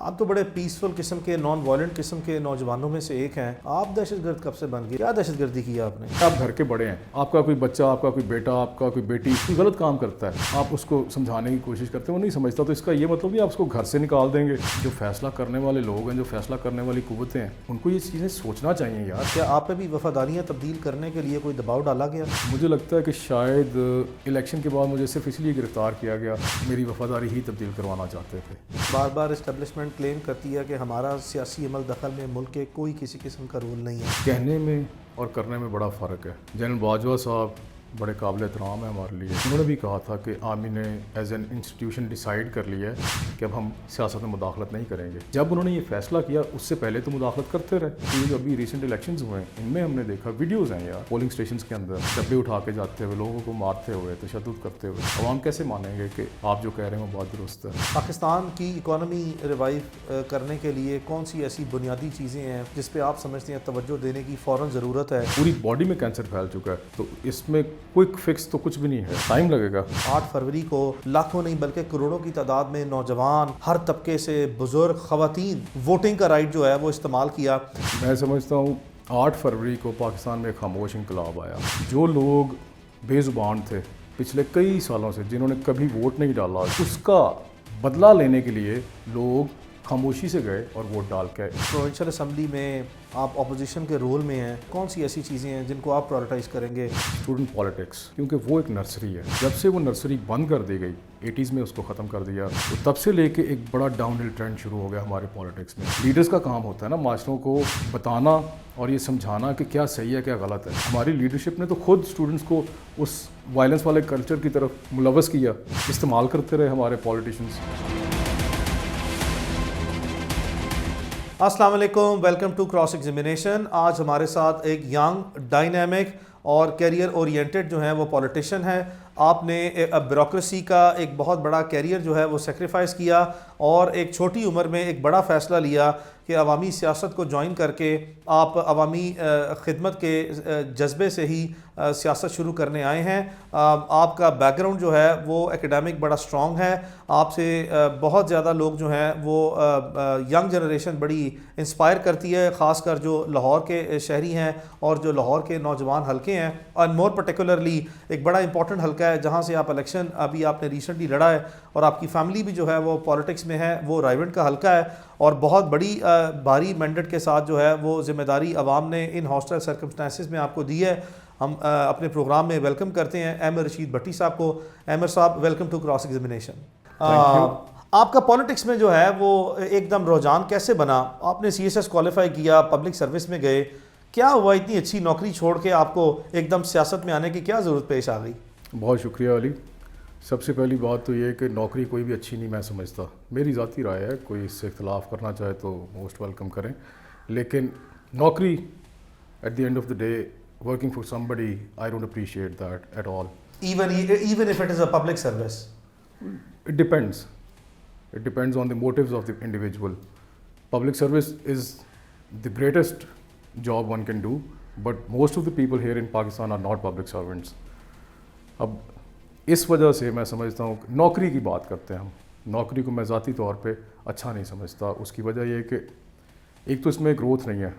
آپ تو بڑے پیسفل قسم کے نان وائلنٹ قسم کے نوجوانوں میں سے ایک ہیں. آپ دہشت گرد کب سے بن گئے؟ کیا دہشت گردی کی آپ نے؟ آپ گھر کے بڑے ہیں, آپ کا کوئی بچہ, آپ کا کوئی بیٹا, آپ کا کوئی بیٹی کوئی غلط کام کرتا ہے, آپ اس کو سمجھانے کی کوشش کرتے ہیں, وہ نہیں سمجھتا, تو اس کا یہ مطلب نہیں آپ اس کو گھر سے نکال دیں گے. جو فیصلہ کرنے والے لوگ ہیں, جو فیصلہ کرنے والی قوتیں ہیں, ان کو یہ چیزیں سوچنا چاہیے یار. کیا آپ پہ بھی وفاداریاں تبدیل کرنے کے لیے کوئی دباؤ ڈالا گیا؟ مجھے لگتا ہے کہ شاید الیکشن کے بعد مجھے صرف اس لیے گرفتار کیا گیا, میری وفاداری ہی تبدیل کروانا چاہتے تھے. بار بار اسٹیبلشمنٹ کلیم کرتی ہے کہ ہمارا سیاسی عمل دخل میں ملک کے کوئی کسی قسم کا رول نہیں ہے. کہنے میں اور کرنے میں بڑا فرق ہے. جنرل باجوہ صاحب بڑے قابل احترام ہیں ہمارے لیے. انہوں نے بھی کہا تھا کہ آرمی نے ایز این انسٹیٹیوشن ڈیسائیڈ کر لیا ہے کہ اب ہم سیاست میں مداخلت نہیں کریں گے. جب انہوں نے یہ فیصلہ کیا اس سے پہلے تو مداخلت کرتے رہے. یہ جو ابھی ریسنٹ الیکشنز ہوئے ہیں ان میں ہم نے دیکھا ویڈیوز ہیں یار, پولنگ اسٹیشنز کے اندر ڈبے اٹھا کے جاتے ہوئے, لوگوں کو مارتے ہوئے, تشدد کرتے ہوئے. عوام کیسے مانیں گے کہ آپ جو کہہ رہے ہیں وہ بات درست ہے؟ پاکستان کی اکانومی ریوائیو کرنے کے لیے کون سی ایسی بنیادی چیزیں ہیں جس پہ آپ سمجھتے ہیں توجہ دینے کی فوراً ضرورت ہے؟ پوری باڈی میں کینسر پھیل چکا ہے, تو اس میں کوئک فکس تو کچھ بھی نہیں ہے, ٹائم لگے گا. 8 فروری کو لاکھوں نہیں بلکہ کروڑوں کی تعداد میں نوجوان, ہر طبقے سے بزرگ, خواتین ووٹنگ کا رائٹ جو ہے وہ استعمال کیا. میں سمجھتا ہوں 8 فروری کو پاکستان میں ایک خاموش انقلاب آیا. جو لوگ بے زبان تھے پچھلے کئی سالوں سے, جنہوں نے کبھی ووٹ نہیں ڈالا, اس کا بدلہ لینے کے لیے لوگ خاموشی سے گئے اور ووٹ ڈال کے آئے. پروونشل اسمبلی میں آپ اپوزیشن کے رول میں ہیں, کون سی ایسی چیزیں ہیں جن کو آپ پرائورٹائز کریں گے؟ اسٹوڈنٹ پالیٹکس, کیونکہ وہ ایک نرسری ہے. جب سے وہ نرسری بند کر دی گئی 80s میں, اس کو ختم کر دیا, تو تب سے لے کے ایک بڑا ڈاؤن ہل ٹرینڈ شروع ہو گیا ہمارے پالیٹکس میں. لیڈرز کا کام ہوتا ہے نا معاشروں کو بتانا اور یہ سمجھانا کہ کیا صحیح ہے کیا غلط ہے. ہماری لیڈرشپ نے تو خود اسٹوڈنٹس کو اس وائلنس والے کلچر کی طرف ملوث کیا, استعمال کرتے رہے ہمارے پالیٹیشنز. السلام علیکم, ویلکم ٹو کراس ایگزامینیشن. آج ہمارے ساتھ ایک ینگ, ڈائنامک اور کیریئر اورینٹڈ جو ہیں وہ پولیٹیشین ہے. آپ نے بیوروکریسی کا ایک بہت بڑا کیریئر جو ہے وہ سیکریفائز کیا اور ایک چھوٹی عمر میں ایک بڑا فیصلہ لیا کہ عوامی سیاست کو جوائن کر کے آپ عوامی خدمت کے جذبے سے ہی سیاست شروع کرنے آئے ہیں. آپ کا بیک گراؤنڈ جو ہے وہ ایکیڈیمک بڑا اسٹرانگ ہے. آپ سے بہت زیادہ لوگ جو ہیں وہ ینگ جنریشن بڑی انسپائر کرتی ہے, خاص کر جو لاہور کے شہری ہیں اور جو لاہور کے نوجوان حلقے ہیں, اور مور پرٹیکولرلی ایک بڑا امپورٹنٹ حلقہ ہے جہاں سے آپ الیکشن ابھی آپ نے ریسنٹلی لڑا ہے, اور آپ کی فیملی بھی جو ہے وہ پالیٹکس میں ہے. وہ رائیونٹ کا حلقہ ہے اور بہت بڑی بھاری مینڈیٹ کے ساتھ جو ہے وہ ذمہ داری عوام نے ان ہاسٹل سرکمسٹانسز میں آپ کو دی ہے. ہم اپنے پروگرام میں ویلکم کرتے ہیں احمد رشید بھٹی صاحب کو. احمد صاحب, ویلکم ٹو کراس ایگزامینیشن. آپ کا پالیٹکس میں جو ہے وہ ایک دم رجحان کیسے بنا؟ آپ نے سی ایس ایس کوالیفائی کیا, پبلک سروس میں گئے, کیا ہوا اتنی اچھی نوکری چھوڑ کے آپ کو ایک دم سیاست میں آنے کی کیا ضرورت پیش آ گئی؟ بہت شکریہ علی. سب سے پہلی بات تو یہ کہ نوکری کوئی بھی اچھی نہیں میں سمجھتا, میری ذاتی رائے ہے, کوئی اس سے اختلاف کرنا چاہے تو موسٹ ویلکم کریں. لیکن نوکری at the end of the day, working for somebody, I don't appreciate that at all. Even if it is a public service? It depends. It depends on the motives of the individual. Public service is the greatest job one can do, but most of the people here in Pakistan are not public servants. اب اس وجہ سے میں سمجھتا ہوں نوکری کی بات کرتے ہیں ہم, نوکری کو میں ذاتی طور پہ اچھا نہیں سمجھتا. اس کی وجہ یہ ہے کہ ایک تو اس میں گروتھ نہیں ہے.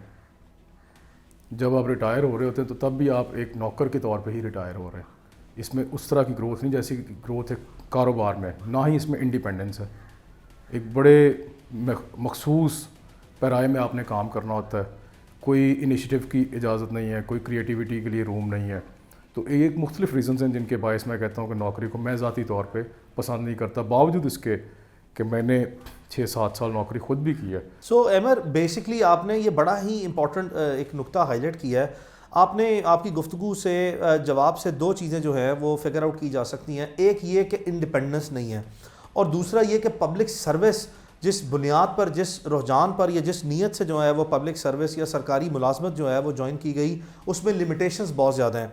جب آپ ریٹائر ہو رہے ہوتے ہیں تو تب بھی آپ ایک نوکر کے طور پہ ہی ریٹائر ہو رہے ہیں. اس میں اس طرح کی گروتھ نہیں جیسی گروتھ ہے کاروبار میں, نہ ہی اس میں انڈیپینڈنس ہے. ایک بڑے مخصوص پیرائے میں آپ نے کام کرنا ہوتا ہے, کوئی انیشیٹو کی اجازت نہیں ہے, کوئی کریٹیوٹی کے لیے روم نہیں ہے. تو ایک مختلف ریزنز ہیں جن کے باعث میں کہتا ہوں کہ نوکری کو میں ذاتی طور پہ پسند نہیں کرتا, باوجود اس کے کہ میں نے 6-7 سال نوکری خود بھی کی ہے. سو ایمر, بیسکلی آپ نے یہ بڑا ہی امپورٹنٹ ایک نقطہ ہائی لائٹ کیا ہے. آپ نے آپ کی گفتگو سے جواب سے 2 چیزیں جو ہیں وہ فگر آؤٹ کی جا سکتی ہیں. ایک یہ کہ انڈیپینڈنس نہیں ہے, اور دوسرا یہ کہ پبلک سروس جس بنیاد پر, جس رجحان پر یا جس نیت سے جو ہے وہ پبلک سروس یا سرکاری ملازمت جو ہے وہ جوائن کی گئی, اس میں لمیٹیشنز بہت زیادہ ہیں.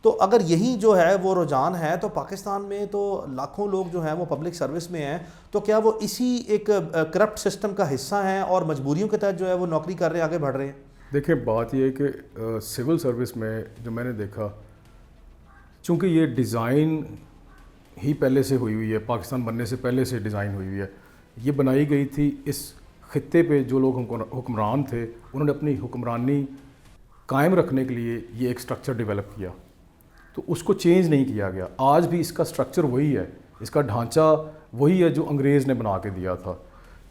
تو اگر یہی جو ہے وہ رجحان ہے تو پاکستان میں تو لاکھوں لوگ جو ہیں وہ پبلک سروس میں ہیں, تو کیا وہ اسی ایک کرپٹ سسٹم کا حصہ ہیں اور مجبوریوں کے تحت جو ہے وہ نوکری کر رہے ہیں, آگے بڑھ رہے ہیں؟ دیکھیں بات یہ ہے کہ سول سروس میں جو میں نے دیکھا, چونکہ یہ ڈیزائن ہی پہلے سے ہوئی ہوئی ہے, پاکستان بننے سے پہلے سے ڈیزائن ہوئی ہوئی ہے, یہ بنائی گئی تھی اس خطے پہ جو لوگ حکمران تھے انہوں نے اپنی حکمرانی قائم رکھنے کے لیے یہ ایک اسٹرکچر ڈیولپ کیا، تو اس کو چینج نہیں کیا گیا. آج بھی اس کا اسٹرکچر وہی ہے، اس کا ڈھانچہ وہی ہے جو انگریز نے بنا کے دیا تھا.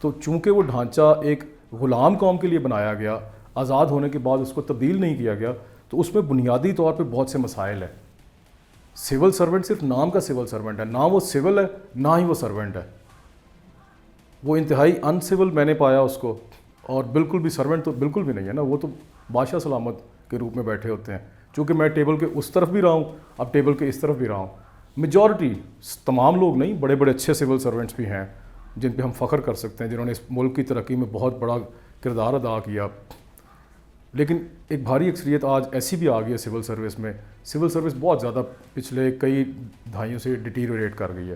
تو چونکہ وہ ڈھانچہ ایک غلام قوم کے لیے بنایا گیا، آزاد ہونے کے بعد اس کو تبدیل نہیں کیا گیا، تو اس میں بنیادی طور پہ بہت سے مسائل ہیں. سول سرونٹ صرف نام کا سول سرونٹ ہے، نہ وہ سول ہے نہ ہی وہ سرونٹ ہے. وہ انتہائی ان سول میں نے پایا اس کو، اور بالکل بھی سرونٹ تو بالکل بھی نہیں ہے نا، وہ تو بادشاہ سلامت کے روپ میں بیٹھے ہوتے ہیں. چونکہ میں ٹیبل کے اس طرف بھی رہا ہوں، اب ٹیبل کے اس طرف بھی رہا ہوں. میجورٹی، تمام لوگ نہیں، بڑے بڑے اچھے سول سرونٹس بھی ہیں جن پہ ہم فخر کر سکتے ہیں، جنہوں نے اس ملک کی ترقی میں بہت بڑا کردار ادا کیا. لیکن ایک بھاری اکثریت آج ایسی بھی آ گئی ہے سول سروس میں. سول سروس بہت زیادہ پچھلے کئی دہائیوں سے ڈیٹیریوریٹ کر گئی ہے.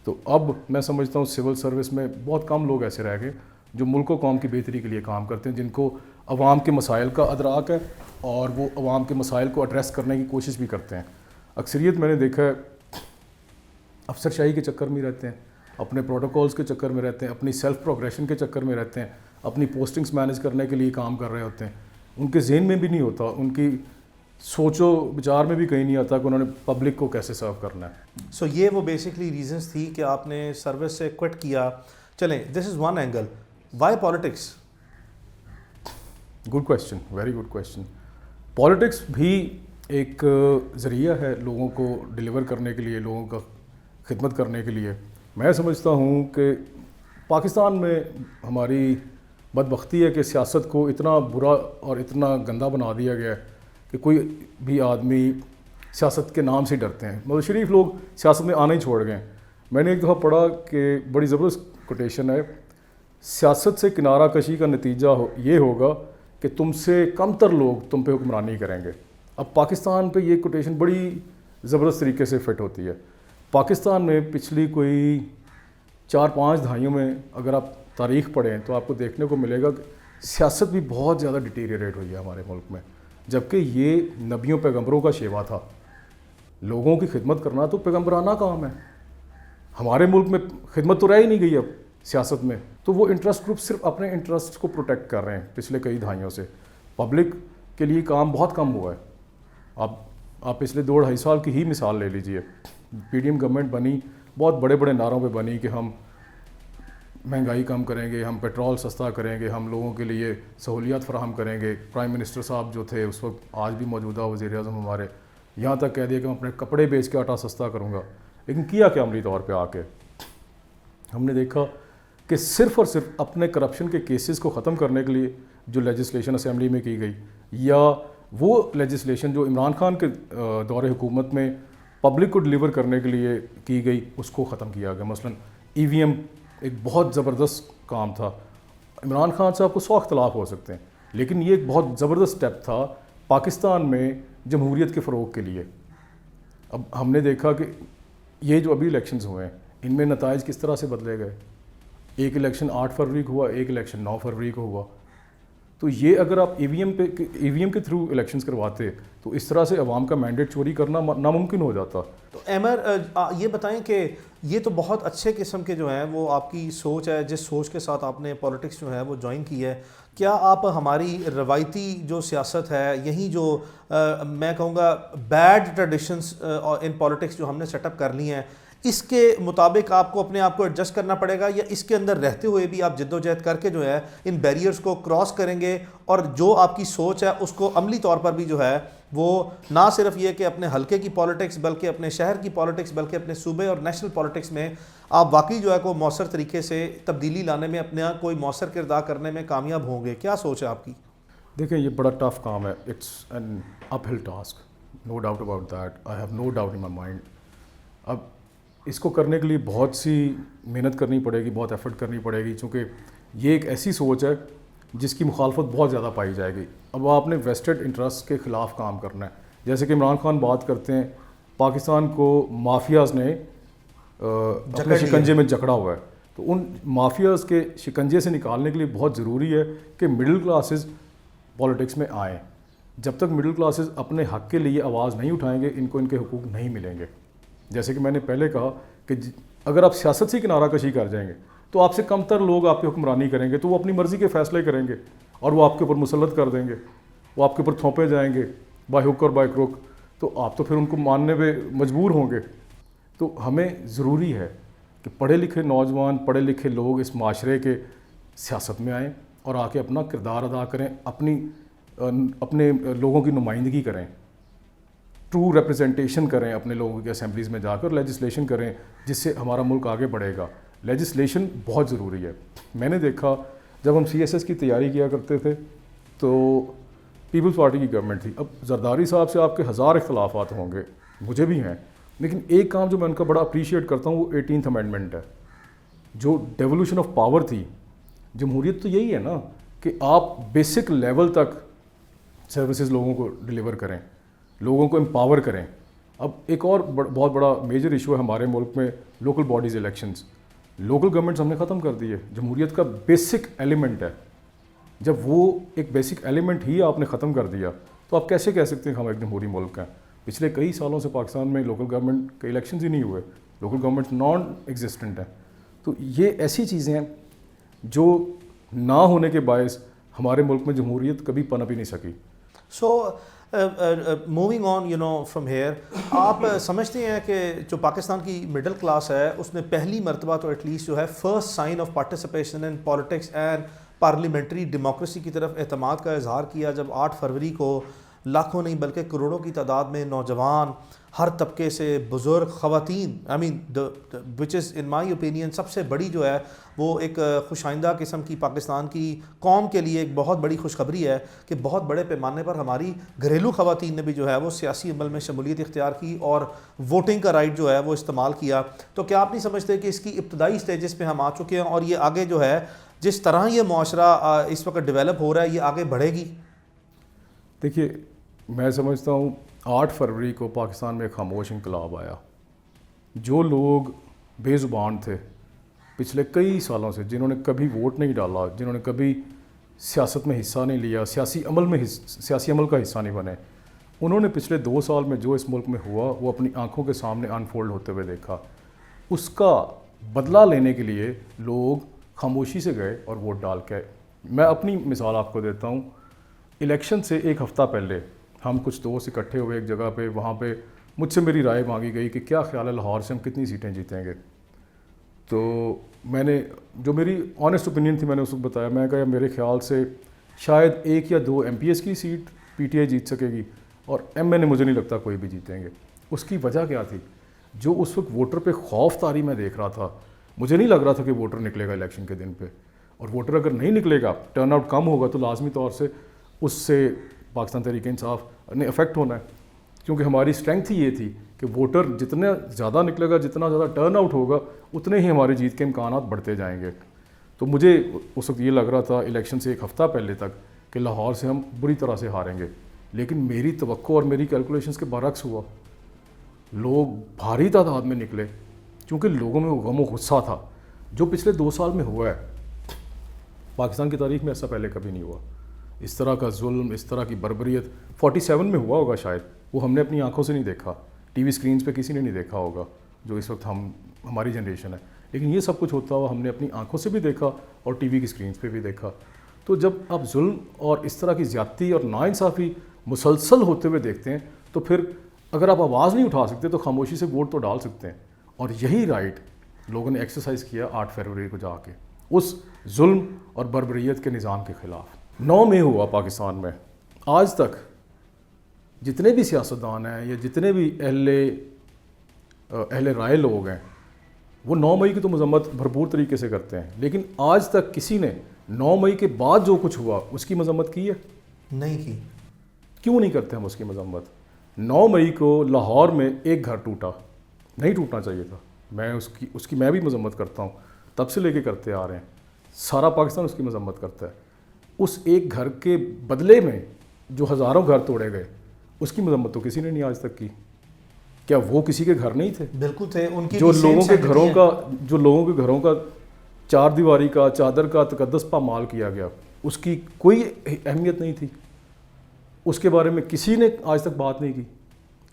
تو اب میں سمجھتا ہوں سول سروس میں بہت کم لوگ ایسے رہ گئے جو ملک و قوم کی بہتری کے لیے کام کرتے ہیں، جن کو عوام کے مسائل کا ادراک ہے اور وہ عوام کے مسائل کو ایڈریس کرنے کی کوشش بھی کرتے ہیں. اکثریت میں نے دیکھا ہے افسر شاہی کے چکر میں رہتے ہیں، اپنے پروٹوکولز کے چکر میں رہتے ہیں، اپنی سیلف پروگریشن کے چکر میں رہتے ہیں، اپنی پوسٹنگز مینیج کرنے کے لیے کام کر رہے ہوتے ہیں. ان کے ذہن میں بھی نہیں ہوتا، ان کی سوچ و بچار میں بھی کہیں نہیں آتا کہ انہوں نے پبلک کو کیسے سرو کرنا ہے. سو یہ وہ بیسکلی ریزنس تھی کہ آپ نے سروس سے کوئٹ کیا. چلیں، this is one angle. Why politics? Good question, very good question. Politics بھی ایک ذریعہ ہے لوگوں کو ڈیلیور کرنے کے لیے، لوگوں کا خدمت کرنے کے لیے. میں سمجھتا ہوں کہ پاکستان میں ہماری بدبختی ہے کہ سیاست کو اتنا برا اور اتنا گندا بنا دیا گیا ہے کہ کوئی بھی آدمی سیاست کے نام سے ڈرتے ہیں. مطلب شریف لوگ سیاست میں آنا ہی چھوڑ گئے. میں نے ایک دفعہ پڑھا کہ بڑی زبردست کوٹیشن ہے، سیاست سے کنارہ کشی کا نتیجہ یہ ہوگا کہ تم سے کم تر لوگ تم پہ حکمرانی کریں گے. اب پاکستان پہ یہ کوٹیشن بڑی زبردست طریقے سے فٹ ہوتی ہے. پاکستان میں پچھلی کوئی 4-5 دہائیوں میں اگر آپ تاریخ پڑھیں تو آپ کو دیکھنے کو ملے گا کہ سیاست بھی بہت زیادہ ڈیٹیریریٹ ہوئی ہے ہمارے ملک میں، جبکہ یہ نبیوں پیغمبروں کا شیوا تھا. لوگوں کی خدمت کرنا تو پیغمبرانہ کام ہے. ہمارے ملک میں خدمت تو رہ ہی نہیں گئی اب سیاست میں. تو وہ انٹرسٹ گروپ صرف اپنے انٹرسٹ کو پروٹیکٹ کر رہے ہیں پچھلے کئی دہائیوں سے. پبلک کے لیے کام بہت کم ہوا ہے. آپ پچھلے 2-2.5 سال کی ہی مثال لے لیجئے. پی ڈی ایم گورنمنٹ بنی، بہت بڑے بڑے نعروں پہ بنی کہ ہم مہنگائی کم کریں گے، ہم پیٹرول سستا کریں گے، ہم لوگوں کے لیے سہولیات فراہم کریں گے. پرائم منسٹر صاحب جو تھے اس وقت، آج بھی موجودہ وزیر اعظم ہمارے، یہاں تک کہہ دیا کہ میں اپنے کپڑے بیچ کے آٹا سستا کروں گا. لیکن کیا کیا عملی طور پہ آ کے ہم نے دیکھا کہ صرف اور صرف اپنے کرپشن کے کیسز کو ختم کرنے کے لیے جو لیجسلیشن اسمبلی میں کی گئی، یا وہ لیجسلیشن جو عمران خان کے دور حکومت میں پبلک کو ڈیلیور کرنے کے لیے کی گئی، اس کو ختم کیا گیا. مثلا ای وی ایم ایک بہت زبردست کام تھا. عمران خان صاحب کو 100 اختلاف ہو سکتے ہیں، لیکن یہ ایک بہت زبردست اسٹیپ تھا پاکستان میں جمہوریت کے فروغ کے لیے. اب ہم نے دیکھا کہ یہ جو ابھی الیکشنز ہوئے ہیں ان میں نتائج کس طرح سے بدلے گئے. ایک الیکشن 8 فروری کو ہوا، ایک الیکشن 9 فروری کو ہوا. تو یہ اگر آپ ای وی ایم کے تھرو الیکشنز کرواتے تو اس طرح سے عوام کا مینڈیٹ چوری کرنا ناممکن ہو جاتا. تو ایمر یہ بتائیں کہ یہ تو بہت اچھے قسم کے جو ہیں وہ آپ کی سوچ ہے، جس سوچ کے ساتھ آپ نے پالیٹکس جو ہے وہ جوائن کی ہے. کیا آپ ہماری روایتی جو سیاست ہے، یہی جو میں کہوں گا بیڈ ٹریڈیشنز ان پالیٹکس جو ہم نے سیٹ اپ کر لی ہیں، اس کے مطابق آپ کو اپنے آپ کو ایڈجسٹ کرنا پڑے گا، یا اس کے اندر رہتے ہوئے بھی آپ جد و جہد کر کے جو ہے ان بیریئرز کو کراس کریں گے اور جو آپ کی سوچ ہے اس کو عملی طور پر بھی جو ہے وہ نہ صرف یہ کہ اپنے حلقے کی پالیٹکس بلکہ اپنے شہر کی پالیٹکس بلکہ اپنے صوبے اور نیشنل پالیٹکس میں آپ واقعی جو ہے کوئی مؤثر طریقے سے تبدیلی لانے میں، اپنے کوئی مؤثر کردار کرنے میں کامیاب ہوں گے؟ کیا سوچ ہے آپ کی؟ دیکھیں یہ بڑا ٹف کام ہے. اٹس این اپ ہل task, no doubt about that. I have no doubt in my mind. اب اس کو کرنے کے لیے بہت سی محنت کرنی پڑے گی، بہت ایفرٹ کرنی پڑے گی، چونکہ یہ ایک ایسی سوچ ہے جس کی مخالفت بہت زیادہ پائی جائے گی. اب آپ نے ویسٹڈ انٹرسٹ کے خلاف کام کرنا ہے. جیسے کہ عمران خان بات کرتے ہیں پاکستان کو مافیاز نے اپنے شکنجے میں جکڑا ہوا ہے، تو ان مافیاز کے شکنجے سے نکالنے کے لیے بہت ضروری ہے کہ مڈل کلاسز پالیٹکس میں آئیں. جب تک مڈل کلاسز اپنے حق کے لیے آواز نہیں اٹھائیں گے ان کو ان کے حقوق نہیں ملیں گے. جیسے کہ میں نے پہلے کہا کہ اگر آپ سیاست سے کنارہ کشی کر جائیں گے تو آپ سے کم تر لوگ آپ کی حکمرانی کریں گے, تو وہ اپنی مرضی کے فیصلے کریں گے اور وہ آپ کے اوپر مسلط کر دیں گے, وہ آپ کے اوپر تھونپے جائیں گے بائی ہک اور بائی کروک, تو آپ تو پھر ان کو ماننے پہ مجبور ہوں گے. تو ہمیں ضروری ہے کہ پڑھے لکھے نوجوان, پڑھے لکھے لوگ اس معاشرے کے سیاست میں آئیں اور آ کے اپنا کردار ادا کریں, اپنے لوگوں کی نمائندگی کریں, ٹرو ریپرزنٹیشن کریں اپنے لوگوں کی اسمبلیز میں جا کر, لیجسلیشن کریں جس سے ہمارا ملک آگے بڑھے گا. لیجسلیشن بہت ضروری ہے. میں نے دیکھا جب ہم CSS کی تیاری کیا کرتے تھے تو پیپلز پارٹی کی گورنمنٹ تھی. اب زرداری صاحب سے آپ کے ہزار اختلافات ہوں گے, مجھے بھی ہیں, لیکن ایک کام جو میں ان کا بڑا اپریشیٹ کرتا ہوں وہ 18th امینڈمنٹ ہے. جو ڈیولوشن آف پاور تھی, جمہوریت تو یہی ہے نا کہ آپ بیسک لیول تک سروسز لوگوں کو ڈلیور کریں, لوگوں کو امپاور کریں. اب ایک اور بہت بڑا میجر ایشو ہے ہمارے ملک میں, local bodies elections. Local governments ہم نے ختم کر دی ہے, جمہوریت کا بیسک ایلیمنٹ ہے. جب وہ ایک بیسک ایلیمنٹ ہی آپ نے ختم کر دیا تو آپ کیسے کہہ سکتے ہیں کہ ہم ایک جمہوری ملک ہیں؟ پچھلے کئی سالوں سے پاکستان میں لوکل گورنمنٹ کے الیکشنز ہی نہیں ہوئے, لوکل گورنمنٹ نان ایگزسٹنٹ ہیں. تو یہ ایسی چیزیں ہیں جو نہ ہونے کے باعث ہمارے ملک میں جمہوریت کبھی پنپ ہی نہیں سکی. So moving on from here, آپ سمجھتے ہیں کہ جو پاکستان کی مڈل کلاس ہے اس نے پہلی مرتبہ تو ایٹ لیسٹ جو ہے first sign of participation in politics and parliamentary democracy کی طرف اعتماد کا اظہار کیا, جب 8 فروری کو لاکھوں نہیں بلکہ کروڑوں کی تعداد میں نوجوان, ہر طبقے سے بزرگ, خواتین, وچ از ان مائی اوپینین سب سے بڑی جو ہے وہ ایک خوش آئندہ قسم کی پاکستان کی قوم کے لیے ایک بہت بڑی خوشخبری ہے کہ بہت بڑے پیمانے پر ہماری گھریلو خواتین نے بھی جو ہے وہ سیاسی عمل میں شمولیت اختیار کی اور ووٹنگ کا رائٹ جو ہے وہ استعمال کیا. تو کیا آپ نہیں سمجھتے کہ اس کی ابتدائی سٹیجز پہ ہم آ چکے ہیں اور یہ آگے جو ہے جس طرح یہ معاشرہ اس وقت ڈیولپ ہو رہا ہے یہ آگے بڑھے گی؟ دیکھیے, میں سمجھتا ہوں 8 فروری کو پاکستان میں ایک خاموش انقلاب آیا. جو لوگ بے زبان تھے پچھلے کئی سالوں سے, جنہوں نے کبھی ووٹ نہیں ڈالا, جنہوں نے کبھی سیاست میں حصہ نہیں لیا, سیاسی عمل کا حصہ نہیں بنے, انہوں نے پچھلے 2 سال میں جو اس ملک میں ہوا وہ اپنی آنکھوں کے سامنے انفولڈ ہوتے ہوئے دیکھا. اس کا بدلہ لینے کے لیے لوگ خاموشی سے گئے اور ووٹ ڈال کے. میں اپنی مثال آپ کو دیتا ہوں. الیکشن سے ایک ہفتہ پہلے ہم کچھ دوست اکٹھے ہوئے ایک جگہ پہ, وہاں پہ مجھ سے میری رائے مانگی گئی کہ کیا خیال ہے لاہور سے ہم کتنی سیٹیں جیتیں گے. تو میں نے جو میری آنیسٹ اوپینین تھی میں نے اس کو بتایا, میں کہا میرے خیال سے شاید 1 یا 2 MPS کی سیٹ PTI جیت سکے گی اور MNA مجھے نہیں لگتا کوئی بھی جیتیں گے. اس کی وجہ کیا تھی؟ جو اس وقت ووٹر پہ خوف طاری میں دیکھ رہا تھا, مجھے نہیں لگ رہا تھا کہ ووٹر نکلے گا الیکشن کے دن پہ, اور ووٹر اگر نہیں نکلے گا, ٹرن آؤٹ کم ہوگا, تو لازمی طور سے اس سے پاکستان تحریک انصاف نے افیکٹ ہونا ہے. کیونکہ ہماری اسٹرینتھ ہی یہ تھی کہ ووٹر جتنا زیادہ نکلے گا, جتنا زیادہ ٹرن آؤٹ ہوگا, اتنے ہی ہماری جیت کے امکانات بڑھتے جائیں گے. تو مجھے اس وقت یہ لگ رہا تھا الیکشن سے ایک ہفتہ پہلے تک کہ لاہور سے ہم بری طرح سے ہاریں گے, لیکن میری توقع اور میری کیلکولیشنز کے برعکس ہوا. لوگ بھاری تعداد میں نکلے کیونکہ لوگوں میں غم و غصہ تھا. جو پچھلے 2 سال میں ہوا ہے پاکستان کی تاریخ میں ایسا پہلے کبھی نہیں ہوا. اس طرح کا ظلم, اس طرح کی بربریت 47 میں ہوا ہوگا شاید, وہ ہم نے اپنی آنکھوں سے نہیں دیکھا, ٹی وی سکرینز پہ کسی نے نہیں دیکھا ہوگا جو اس وقت ہماری جنریشن ہے. لیکن یہ سب کچھ ہوتا ہوا ہم نے اپنی آنکھوں سے بھی دیکھا اور ٹی وی کی سکرینز پہ بھی دیکھا. تو جب آپ ظلم اور اس طرح کی زیادتی اور ناانصافی مسلسل ہوتے ہوئے دیکھتے ہیں تو پھر اگر آپ آواز نہیں اٹھا سکتے تو خاموشی سے ووٹ تو ڈال سکتے ہیں. اور یہی رائٹ لوگوں نے ایکسرسائز کیا 8 فروری کو جا کے اس ظلم اور بربریت کے نظام کے خلاف. 9 مئی ہوا پاکستان میں. آج تک جتنے بھی سیاستدان ہیں یا جتنے بھی اہل رائے لوگ ہیں وہ 9 مئی کی تو مذمت بھرپور طریقے سے کرتے ہیں, لیکن آج تک کسی نے 9 مئی کے بعد جو کچھ ہوا اس کی مذمت کی ہے؟ نہیں کی. کیوں نہیں کرتے ہم اس کی مذمت؟ 9 مئی کو لاہور میں ایک گھر ٹوٹا, نہیں ٹوٹنا چاہیے تھا. میں اس کی میں بھی مذمت کرتا ہوں, تب سے لے کے کرتے آ رہے ہیں. سارا پاکستان اس کی مذمت کرتا ہے. اس ایک گھر کے بدلے میں جو ہزاروں گھر توڑے گئے اس کی مذمت تو کسی نے نہیں آج تک کی. کیا وہ کسی کے گھر نہیں تھے؟ بالکل تھے. ان کی جو لوگوں کے گھروں کا 4 دیواری کا, چادر کا تقدس پامال کیا گیا, اس کی کوئی اہمیت نہیں تھی. اس کے بارے میں کسی نے آج تک بات نہیں کی.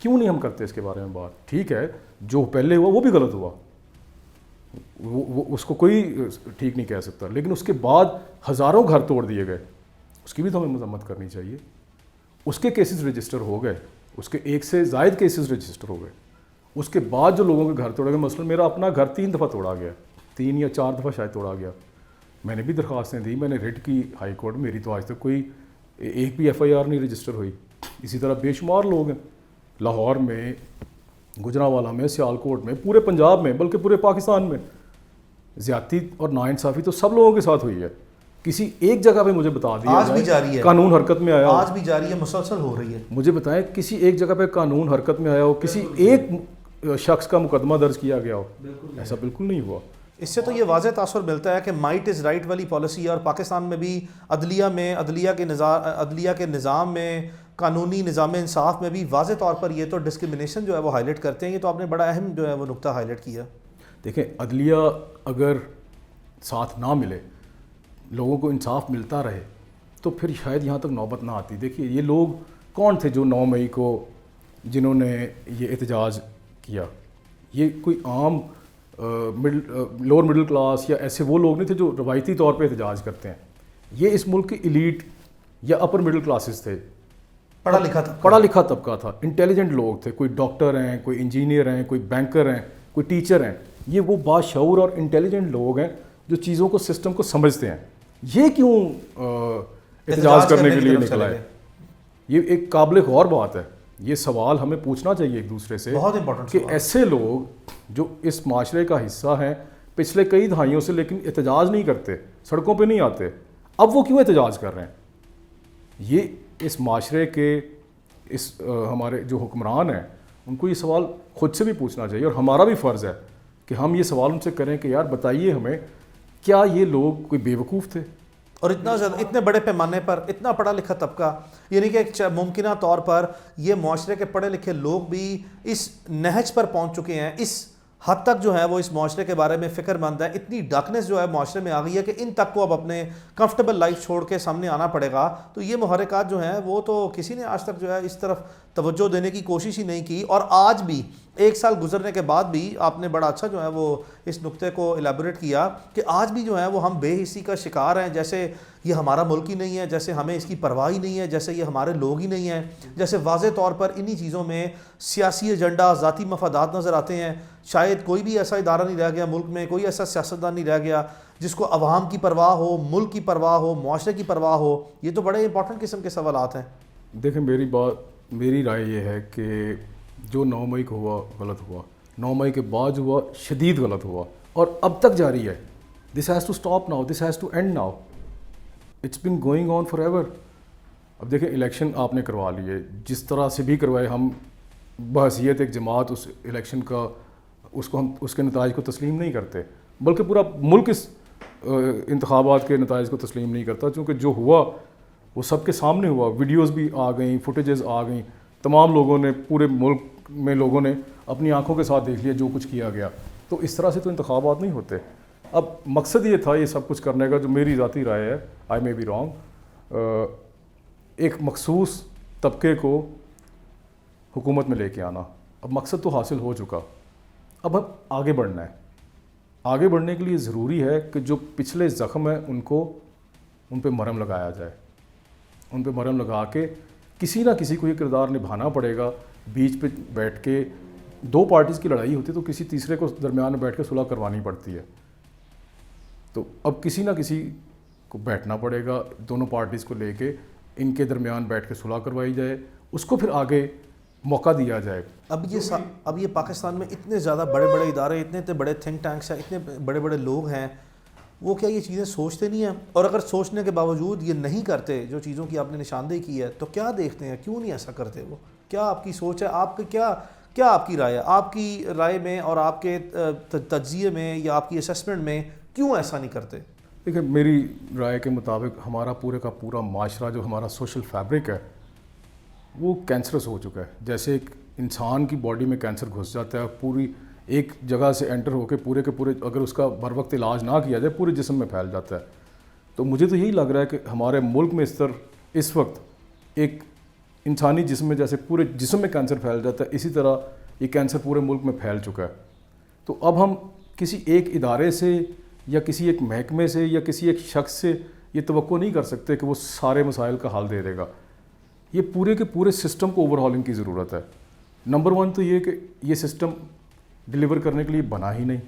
کیوں نہیں ہم کرتے اس کے بارے میں بات؟ ٹھیک ہے جو پہلے ہوا وہ بھی غلط ہوا, وہ اس کو کوئی ٹھیک نہیں کہہ سکتا. لیکن اس کے بعد ہزاروں گھر توڑ دیے گئے, اس کی بھی تو ہمیں مذمت کرنی چاہیے. اس کے کیسز رجسٹر ہو گئے, اس کے 1 سے زائد کیسز رجسٹر ہو گئے. اس کے بعد جو لوگوں کے گھر توڑے گئے, مثلا میرا اپنا گھر 3 دفعہ توڑا گیا, 3 یا 4 دفعہ شاید توڑا گیا. میں نے بھی درخواستیں دی, میں نے ریٹ کی ہائی کورٹ, میری تو آج تک کوئی ایک بھی FIR نہیں رجسٹر ہوئی. اسی طرح بے شمار لوگ ہیں لاہور میں, گجرانوالہ میں, سیالکوٹ میں, پورے پنجاب میں, بلکہ پورے پاکستان میں زیادتی اور ناانصافی تو سب لوگوں کے ساتھ ہوئی ہے. کسی ایک جگہ پہ مجھے بتا دیا آج بھی جاری ہے, قانون حرکت میں آیا ہو, آج بھی جاری ہے, مسلسل ہو رہی ہے. مجھے بتائیں کسی ایک جگہ پہ قانون حرکت میں آیا ہو, کسی ایک شخص کا مقدمہ درج کیا گیا ہو؟ ایسا بالکل نہیں ہوا. اس سے تو یہ واضح تاثر ملتا ہے کہ مائٹ از رائٹ والی پالیسی ہے, اور پاکستان میں بھی عدلیہ کے نظام میں, قانونی نظام انصاف میں بھی واضح طور پر یہ تو ڈسکرمنیشن جو ہے وہ ہائی لائٹ کرتے ہیں. یہ تو آپ نے بڑا اہم جو ہے وہ نقطہ ہائی لائٹ کیا. دیکھیں عدلیہ اگر ساتھ نہ ملے, لوگوں کو انصاف ملتا رہے, تو پھر شاید یہاں تک نوبت نہ آتی. دیکھیے یہ لوگ کون تھے جو 9 مئی کو جنہوں نے یہ احتجاج کیا؟ یہ کوئی عام لوور مڈل کلاس یا ایسے وہ لوگ نہیں تھے جو روایتی طور پہ احتجاج کرتے ہیں. یہ اس ملک کی ایلیٹ یا اپر مڈل کلاسز تھے, پڑھا لکھا طبقہ تھا, انٹیلیجنٹ لوگ تھے. کوئی ڈاکٹر ہیں, کوئی انجینئر ہیں, کوئی بینکر ہیں, کوئی ٹیچر ہیں. یہ وہ باشعور اور انٹیلیجنٹ لوگ ہیں جو چیزوں کو, سسٹم کو سمجھتے ہیں. یہ کیوں احتجاج کرنے کے لیے نکلا ہے؟ یہ ایک قابل غور بات ہے. یہ سوال ہمیں پوچھنا چاہیے ایک دوسرے سے بہت امپورٹنٹ کہ ایسے لوگ جو اس معاشرے کا حصہ ہیں پچھلے کئی دہائیوں سے, لیکن احتجاج نہیں کرتے, سڑکوں پہ نہیں آتے, اب وہ کیوں احتجاج کر رہے ہیں؟ یہ اس معاشرے کے ہمارے جو حکمران ہیں ان کو یہ سوال خود سے بھی پوچھنا چاہیے, اور ہمارا بھی فرض ہے کہ ہم یہ سوال ان سے کریں کہ یار بتائیے ہمیں, کیا یہ لوگ کوئی بیوقوف تھے؟ اور اتنا زیادہ, اتنے بڑے پیمانے پر اتنا پڑھا لکھا طبقہ, یعنی کہ ایک ممکنہ طور پر یہ معاشرے کے پڑھے لکھے لوگ بھی اس نہج پر پہنچ چکے ہیں, اس حد تک جو ہے وہ اس معاشرے کے بارے میں فکر مند ہے, اتنی ڈارکنیس جو ہے معاشرے میں آ گئی ہے کہ ان تک کو اب اپنے کمفرٹیبل لائف چھوڑ کے سامنے آنا پڑے گا. تو یہ محرکات جو ہیں وہ تو کسی نے آج تک جو ہے اس طرف توجہ دینے کی کوشش ہی نہیں کی. اور آج بھی 1 سال گزرنے کے بعد بھی آپ نے بڑا اچھا جو ہے وہ اس نقطے کو ایلیبوریٹ کیا کہ آج بھی جو ہے وہ ہم بے حسی کا شکار ہیں, جیسے یہ ہمارا ملک ہی نہیں ہے, جیسے ہمیں اس کی پرواہ ہی نہیں ہے, جیسے یہ ہمارے لوگ ہی نہیں ہیں, جیسے واضح طور پر انہی چیزوں میں سیاسی ایجنڈا, ذاتی مفادات نظر آتے ہیں. شاید کوئی بھی ایسا ادارہ نہیں رہ گیا ملک میں, کوئی ایسا سیاستدان نہیں رہ گیا جس کو عوام کی پرواہ ہو, ملک کی پرواہ ہو, معاشرے کی پرواہ ہو. یہ تو بڑے امپورٹنٹ قسم کے سوالات ہیں. دیکھیں میری رائے یہ ہے کہ جو 9 مئی کو ہوا غلط ہوا, 9 مئی کے بعد جو ہوا شدید غلط ہوا, اور اب تک جاری ہے. This has to stop now, this has to end now, it's been going on forever. اب دیکھیں الیکشن آپ نے کروا لیے, جس طرح سے بھی کروائے, ہم بحیثیت ایک جماعت اس الیکشن کا ہم اس کے نتائج کو تسلیم نہیں کرتے, بلکہ پورا ملک اس انتخابات کے نتائج کو تسلیم نہیں کرتا, کیونکہ جو ہوا وہ سب کے سامنے ہوا. ویڈیوز بھی آ گئیں, فوٹیجز آ گئیں, تمام لوگوں نے, پورے ملک میں لوگوں نے اپنی آنکھوں کے ساتھ دیکھ لیا جو کچھ کیا گیا. تو اس طرح سے تو انتخابات نہیں ہوتے. اب مقصد یہ تھا یہ سب کچھ کرنے کا, جو میری ذاتی رائے ہے, آئی مے بی رانگ, ایک مخصوص طبقے کو حکومت میں لے کے آنا. اب مقصد تو حاصل ہو چکا, اب آگے بڑھنا ہے. آگے بڑھنے کے لیے ضروری ہے کہ جو پچھلے زخم ہیں ان پہ مرہم لگایا جائے, ان پہ مرہم لگا کے کسی نہ کسی کو یہ کردار نبھانا پڑے گا. بیچ پہ بیٹھ کے 2 پارٹیز کی لڑائی ہوتی ہے تو کسی تیسرے کو درمیان میں بیٹھ کے صلح کروانی پڑتی ہے. تو اب کسی نہ کسی کو بیٹھنا پڑے گا, دونوں پارٹیز کو لے کے ان کے درمیان بیٹھ کے صلح کروائی جائے, اس کو پھر آگے موقع دیا جائے. اب یہ پاکستان میں اتنے زیادہ بڑے بڑے ادارے, اتنے بڑے تھنک ٹینکس ہیں, اتنے بڑے بڑے لوگ ہیں, وہ کیا یہ چیزیں سوچتے نہیں ہیں؟ اور اگر سوچنے کے باوجود یہ نہیں کرتے جو چیزوں کی آپ نے نشاندہی کی ہے, تو کیا دیکھتے ہیں, کیوں نہیں ایسا کرتے وہ؟ کیا آپ کی سوچ ہے, آپ کا کیا آپ کی رائے ہے؟ آپ کی رائے میں اور آپ کے تجزیے میں یا آپ کی اسیسمنٹ میں کیوں ایسا نہیں کرتے؟ دیکھیں میری رائے کے مطابق ہمارا پورے کا پورا معاشرہ, جو ہمارا سوشل فیبرک ہے, وہ کینسرس ہو چکا ہے. جیسے ایک انسان کی باڈی میں کینسر گھس جاتا ہے, پوری ایک جگہ سے انٹر ہو کے پورے کے پورے, اگر اس کا بر وقت علاج نہ کیا جائے, پورے جسم میں پھیل جاتا ہے. تو مجھے تو یہی لگ رہا ہے کہ ہمارے ملک میں اس وقت ایک انسانی جسم میں جیسے پورے جسم میں کینسر پھیل جاتا ہے, اسی طرح یہ کینسر پورے ملک میں پھیل چکا ہے. تو اب ہم کسی ایک ادارے سے یا کسی ایک محکمے سے یا کسی ایک شخص سے یہ توقع نہیں کر سکتے کہ وہ سارے مسائل کا حل دے دے گا. یہ پورے کے پورے سسٹم کو اوور ہالنگ کی ضرورت ہے. نمبر 1 تو یہ کہ یہ سسٹم ڈیلیور کرنے کے لیے بنا ہی نہیں.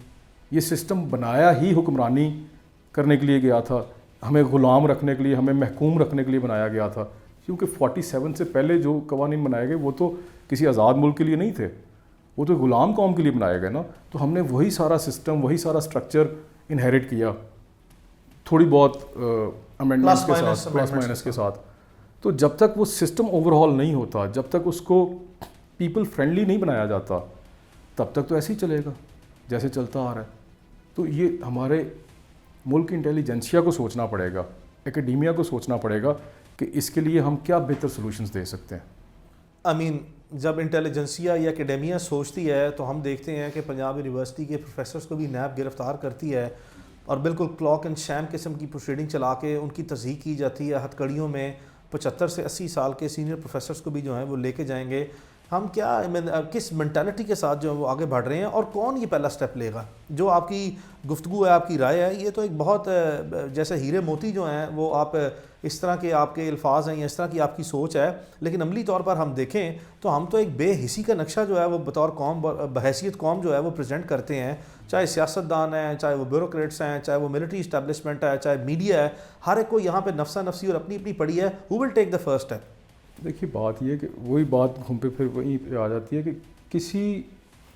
یہ سسٹم بنایا ہی حکمرانی کرنے کے لیے گیا تھا, ہمیں غلام رکھنے کے لیے, ہمیں محکوم رکھنے کے لیے بنایا گیا تھا. کیونکہ 47 سے پہلے جو قوانین بنائے گئے وہ تو کسی آزاد ملک کے لیے نہیں تھے, وہ تو غلام قوم کے لیے بنائے گئے نا. تو ہم نے وہی سارا سسٹم, وہی سارا اسٹرکچر انہیریٹ کیا, تھوڑی بہت امینڈمنٹس کے ساتھ, پلس مائنس کے ساتھ. تو جب تک وہ سسٹم اوور ہال نہیں ہوتا, جب تک اس کو پیپل فرینڈلی نہیں بنایا جاتا, تب تک تو ایسے ہی چلے گا جیسے چلتا آ رہا ہے. تو یہ ہمارے ملک انٹیلیجنسیا کو سوچنا پڑے گا, اکیڈیمیا کو سوچنا پڑے گا کہ اس کے لیے ہم کیا بہتر سولوشنز دے سکتے ہیں. جب انٹیلیجنسیا یا اکیڈیمیا سوچتی ہے تو ہم دیکھتے ہیں کہ پنجاب یونیورسٹی کے پروفیسرز کو بھی نیب گرفتار کرتی ہے اور بالکل کلاک اینڈ شیم قسم کی پروسیڈنگ چلا کے ان کی تصدیق کی جاتی ہے. ہتھ کڑیوں میں 75 سے 80 سال کے سینئر پروفیسرز کو بھی جو ہیں وہ لے کے جائیں گے. ہم کس مینٹالٹی کے ساتھ جو ہے وہ آگے بڑھ رہے ہیں, اور کون یہ پہلا سٹیپ لے گا؟ جو آپ کی گفتگو ہے, آپ کی رائے ہے, یہ تو ایک بہت جیسے ہیرے موتی جو ہیں وہ آپ اس طرح کے آپ کے الفاظ ہیں یا اس طرح کی آپ کی سوچ ہے, لیکن عملی طور پر ہم دیکھیں تو ہم تو ایک بے حسی کا نقشہ جو ہے وہ بطور قوم, بحیثیت قوم جو ہے وہ پریزنٹ کرتے ہیں. چاہے سیاستدان ہیں, چاہے وہ بیوروکریٹس ہیں, چاہے وہ ملٹری اسٹیبلشمنٹ ہے, چاہے میڈیا ہے, ہر ایک کو یہاں پہ نفسا نفسی اور اپنی اپنی پڑی ہے. ہو ول ٹیک دا فرسٹ اسٹیپ؟ دیکھیے بات یہ ہے کہ وہی بات گھوم پہ پھر وہیں پہ آ جاتی ہے کہ کسی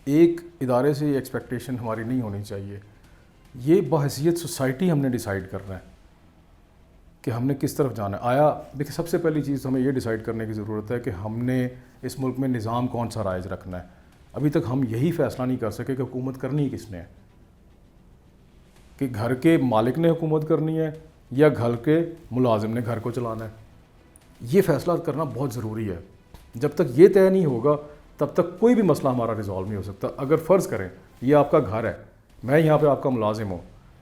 ایک ادارے سے یہ ایکسپیکٹیشن ہماری نہیں ہونی چاہیے. یہ بحیثیت سوسائٹی ہم نے ڈیسائیڈ کرنا ہے کہ ہم نے کس طرف جانا ہے. آیا دیکھیں سب سے پہلی چیز ہمیں یہ ڈیسائیڈ کرنے کی ضرورت ہے کہ ہم نے اس ملک میں نظام کون سا رائج رکھنا ہے. ابھی تک ہم یہی فیصلہ نہیں کر سکے کہ حکومت کرنی کس نے ہے, کہ گھر کے مالک نے حکومت کرنی ہے یا گھر کے ملازم نے گھر کو چلانا ہے. یہ فیصلہ کرنا بہت ضروری ہے. جب تک یہ طے نہیں ہوگا تب تک کوئی بھی مسئلہ ہمارا ریزالو نہیں ہو سکتا. اگر فرض کریں یہ آپ کا گھر ہے, میں یہاں پہ آپ کا ملازم ہوں,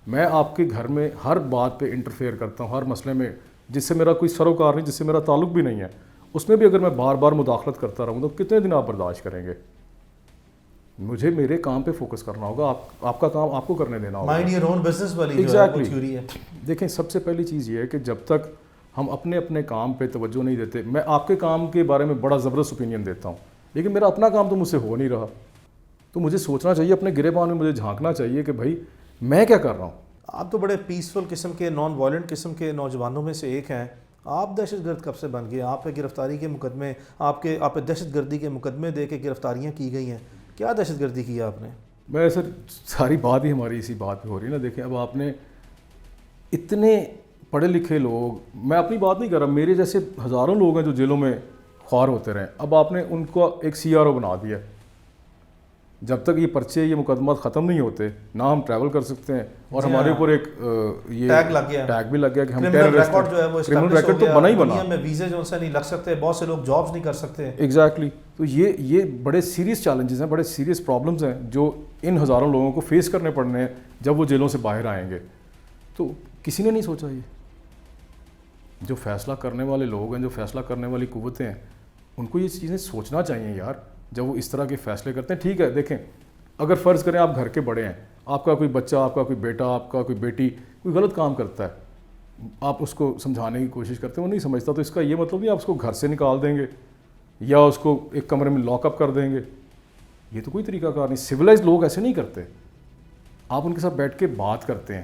میں آپ کے گھر میں ہر بات پہ انٹرفیئر کرتا ہوں, ہر مسئلے میں جس سے میرا کوئی سروکار نہیں, جس سے میرا تعلق بھی نہیں ہے, اس میں بھی اگر میں بار بار مداخلت کرتا رہوں تو کتنے دن آپ برداشت کریں گے؟ مجھے میرے کام پہ فوکس کرنا ہوگا, آپ کا کام آپ کو کرنے دینا ہوگا. مائنڈ یور اون بزنس والی جو ہے وہ تھیوری ہے. دیکھیں سب سے پہلی چیز یہ ہے کہ جب تک ہم اپنے اپنے کام پہ توجہ نہیں دیتے, میں آپ کے کام کے بارے میں بڑا زبردست اوپینین دیتا ہوں, لیکن میرا اپنا کام تو مجھ سے ہو نہیں رہا, تو مجھے سوچنا چاہیے, اپنے گریبان میں مجھے جھانکنا چاہیے کہ بھائی میں کیا کر رہا ہوں. آپ تو بڑے پیسفل قسم کے, نان وائلنٹ قسم کے نوجوانوں میں سے ایک ہیں. آپ دہشت گرد کب سے بن گئے؟ آپ پہ گرفتاری کے مقدمے, آپ پہ دہشت گردی کے مقدمے دے کے گرفتاریاں کی گئی ہیں. کیا دہشت گردی کی آپ نے؟ میں سر ساری بات ہی ہماری اسی بات پہ ہو رہی ہے نا. دیکھیں اب آپ نے اتنے پڑھے لکھے لوگ, میں اپنی بات نہیں کر رہا, میرے جیسے ہزاروں لوگ ہیں جو جیلوں میں خوار ہوتے رہے, اب آپ نے ان کو ایک CRO بنا دیا. جب تک یہ پرچے, یہ مقدمات ختم نہیں ہوتے نہ ہم ٹریول کر سکتے ہیں, اور ہمارے اوپر ایک یہ ٹیگ بھی لگ گیا کہ ہم ٹیررسٹ ہیں. کرمنل ریکارڈ تو بنا ہی بنا, دنیا میں ویزے جو سے نہیں لگ سکتے, بہت سے لوگ جابز نہیں کر سکتے. ایگزیکٹلی. تو یہ بڑے سیریس چیلنجز ہیں, بڑے سیریس پرابلمز ہیں جو ان ہزاروں لوگوں کو فیس کرنے پڑنے ہیں جب وہ جیلوں سے باہر آئیں گے. تو کسی نے نہیں سوچا. یہ جو فیصلہ کرنے والے لوگ ہیں, جو فیصلہ کرنے والی قوتیں ہیں, ان کو یہ چیزیں سوچنا چاہیے یار, جب وہ اس طرح کے فیصلے کرتے ہیں. ٹھیک ہے دیکھیں, اگر فرض کریں آپ گھر کے بڑے ہیں, آپ کا کوئی بچہ, آپ کا کوئی بیٹا, آپ کا کوئی بیٹی کوئی غلط کام کرتا ہے, آپ اس کو سمجھانے کی کوشش کرتے ہیں, وہ نہیں سمجھتا, تو اس کا یہ مطلب نہیں آپ اس کو گھر سے نکال دیں گے یا اس کو ایک کمرے میں لاک اپ کر دیں گے. یہ تو کوئی طریقہ کار نہیں. سویلائز لوگ ایسے نہیں کرتے. آپ ان کے ساتھ بیٹھ کے بات کرتے ہیں,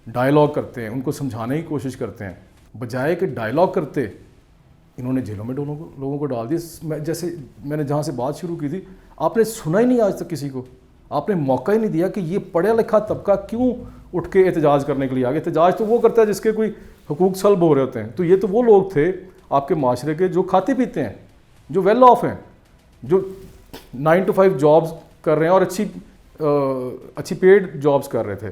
ڈائلاگ کرتے ہیں, ان کو سمجھانے کی کوشش کرتے ہیں, بجائے کہ ڈائلاگ کرتے انہوں نے جیلوں میں لوگوں کو ڈال دیا. جیسے میں نے جہاں سے بات شروع کی تھی, آپ نے سنا ہی نہیں آج تک کسی کو, آپ نے موقع ہی نہیں دیا کہ یہ پڑھا لکھا طبقہ کیوں اٹھ کے احتجاج کرنے کے لیے آگے. احتجاج تو وہ کرتا ہے جس کے کوئی حقوق سلب ہو رہے ہوتے ہیں. تو یہ تو وہ لوگ تھے آپ کے معاشرے کے جو کھاتے پیتے ہیں, جو ویل آف ہیں, جو 9 to 5 جابز کر رہے ہیں اور اچھی پیڈ جابز کر رہے تھے.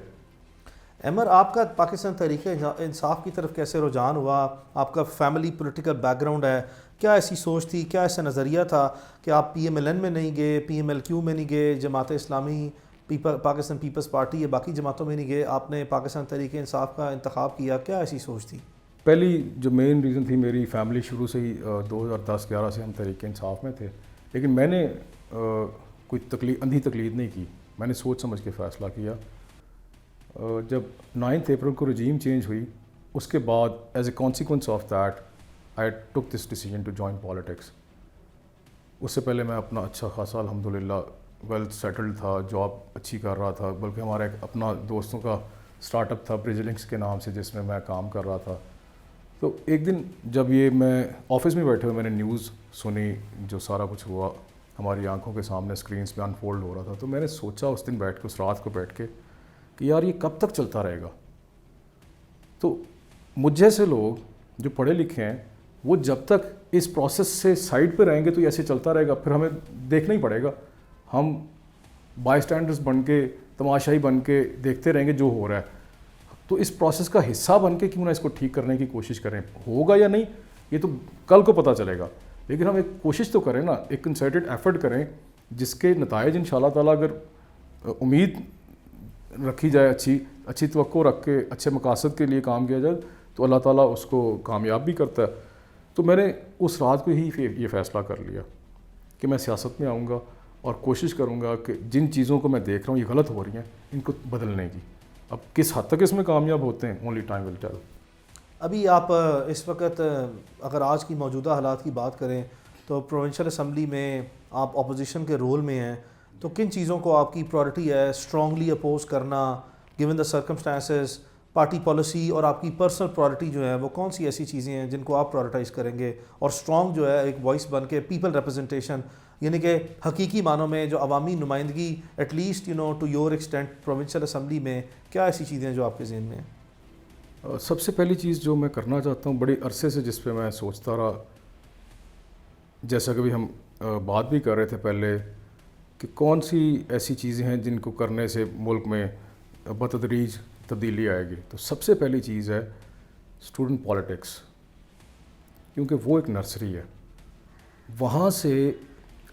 عمر, آپ کا پاکستان تحریک انصاف کی طرف کیسے رجحان ہوا؟ آپ کا فیملی پولیٹیکل بیک گراؤنڈ ہے, کیا ایسی سوچ تھی, کیا ایسا نظریہ تھا کہ آپ PMLN میں نہیں گئے, PMLQ میں نہیں گئے, جماعت اسلامی, پاکستان پیپلز پارٹی یا باقی جماعتوں میں نہیں گئے, آپ نے پاکستان تحریک انصاف کا انتخاب کیا؟ کیا ایسی سوچ تھی؟ پہلی جو مین ریزن تھی, میری فیملی شروع سے ہی 2010-11 سے ہم تحریک انصاف میں تھے, لیکن میں نے کوئی اندھی تقلید نہیں کی. میں نے سوچ سمجھ کے فیصلہ کیا. جب 9 اپریل کو رجیم چینج ہوئی, اس کے بعد as a consequence of that I took this decision to join politics. اس سے پہلے میں اپنا اچھا خاصا الحمدللہ ویل سیٹلڈ تھا, جاب اچھی کر رہا تھا, بلکہ ہمارا ایک اپنا دوستوں کا اسٹارٹ اپ تھا برج لنکس کے نام سے جس میں میں کام کر رہا تھا. تو ایک دن جب یہ میں آفس میں بیٹھے ہوئے میں نے نیوز سنی, جو سارا کچھ ہوا ہماری آنکھوں کے سامنے اسکرینس پہ انفولڈ ہو رہا تھا, تو میں نے سوچا اس دن بیٹھ کے, اس رات کو بیٹھ کے کہ یار یہ کب تک چلتا رہے گا. تو مجھ جیسے لوگ جو پڑھے لکھے ہیں وہ جب تک اس پروسیس سے سائڈ پہ رہیں گے تو ایسے چلتا رہے گا, پھر ہمیں دیکھنا ہی پڑے گا. ہم بائی اسٹینڈرز بن کے, تماشائی بن کے دیکھتے رہیں گے جو ہو رہا ہے. تو اس پروسیس کا حصہ بن کے کیوں نہ اس کو ٹھیک کرنے کی کوشش کریں. ہوگا یا نہیں یہ تو کل کو پتہ چلے گا, لیکن ہم ایک کوشش تو کریں نا, ایک کنسرٹڈ ایفرٹ کریں جس کے نتائج انشاءاللہ تعالیٰ اگر امید رکھی جائے, اچھی توقع رکھ کے اچھے مقاصد کے لیے کام کیا جائے تو اللہ تعالیٰ اس کو کامیاب بھی کرتا ہے. تو میں نے اس رات کو ہی یہ فیصلہ کر لیا کہ میں سیاست میں آؤں گا اور کوشش کروں گا کہ جن چیزوں کو میں دیکھ رہا ہوں یہ غلط ہو رہی ہیں ان کو بدلنے کی. اب کس حد تک اس میں کامیاب ہوتے ہیں اونلی ٹائم ول ٹیل. ابھی آپ اس وقت اگر آج کی موجودہ حالات کی بات کریں تو پروونشل اسمبلی میں آپ اپوزیشن کے رول میں ہیں, تو کن چیزوں کو آپ کی پرائورٹی ہے اسٹرانگلی اپوز کرنا given the circumstances, party policy, اور آپ کی پرسنل پرائورٹی جو ہے وہ کون سی ایسی چیزیں ہیں جن کو آپ پرائورٹائز کریں گے اور اسٹرانگ جو ہے ایک وائس بن کے پیپل ریپرزنٹیشن, یعنی کہ حقیقی معنوں میں جو عوامی نمائندگی at least to your extent provincial assembly میں, کیا ایسی چیزیں جو آپ کے ذہن میں ہیں؟ سب سے پہلی چیز جو میں کرنا چاہتا ہوں بڑے عرصے سے جس پہ میں سوچتا رہا, جیسا کہ بھی ہم بات بھی کر رہے تھے پہلے, کہ کون سی ایسی چیزیں ہیں جن کو کرنے سے ملک میں بتدریج تبدیلی آئے گی. تو سب سے پہلی چیز ہے اسٹوڈنٹ پالیٹکس, کیونکہ وہ ایک نرسری ہے. وہاں سے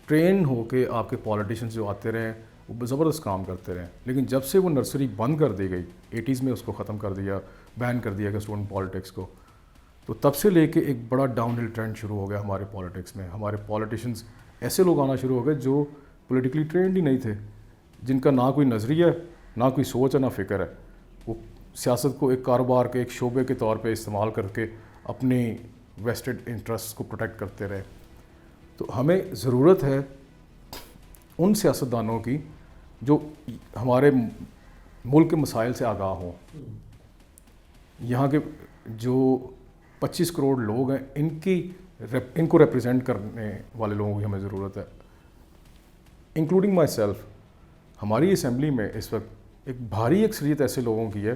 ٹرین ہو کے آپ کے پالیٹیشنز جو آتے رہے وہ زبردست کام کرتے رہے, لیکن جب سے وہ نرسری بند کر دی گئی 80s میں اس کو ختم کر دیا, بین کر دیا گیا اسٹوڈنٹ پالیٹکس کو, تو تب سے لے کے ایک بڑا ڈاؤن ہل ٹرینڈ شروع ہو گیا ہمارے پالیٹکس میں. ہمارے پالیٹیشنز ایسے لوگ آنا شروع ہو گئے جو پولیٹیکلی ٹرینڈ ہی نہیں تھے, جن کا نہ کوئی نظریہ ہے, نہ کوئی سوچ ہے, نہ فکر ہے. وہ سیاست کو ایک کاروبار کے ایک شعبے کے طور پہ استعمال کر کے اپنی ویسٹڈ انٹرسٹ کو پروٹیکٹ کرتے رہے. تو ہمیں ضرورت ہے ان سیاستدانوں کی جو ہمارے ملک کے مسائل سے آگاہ ہوں. یہاں کے جو 25 کروڑ لوگ ہیں ان کو ریپرزینٹ کرنے والے لوگوں کی ہمیں ضرورت ہے, انکلوڈنگ مائی سیلف. ہماری اسمبلی میں اس وقت ایک بھاری اکثریت ایسے لوگوں کی ہے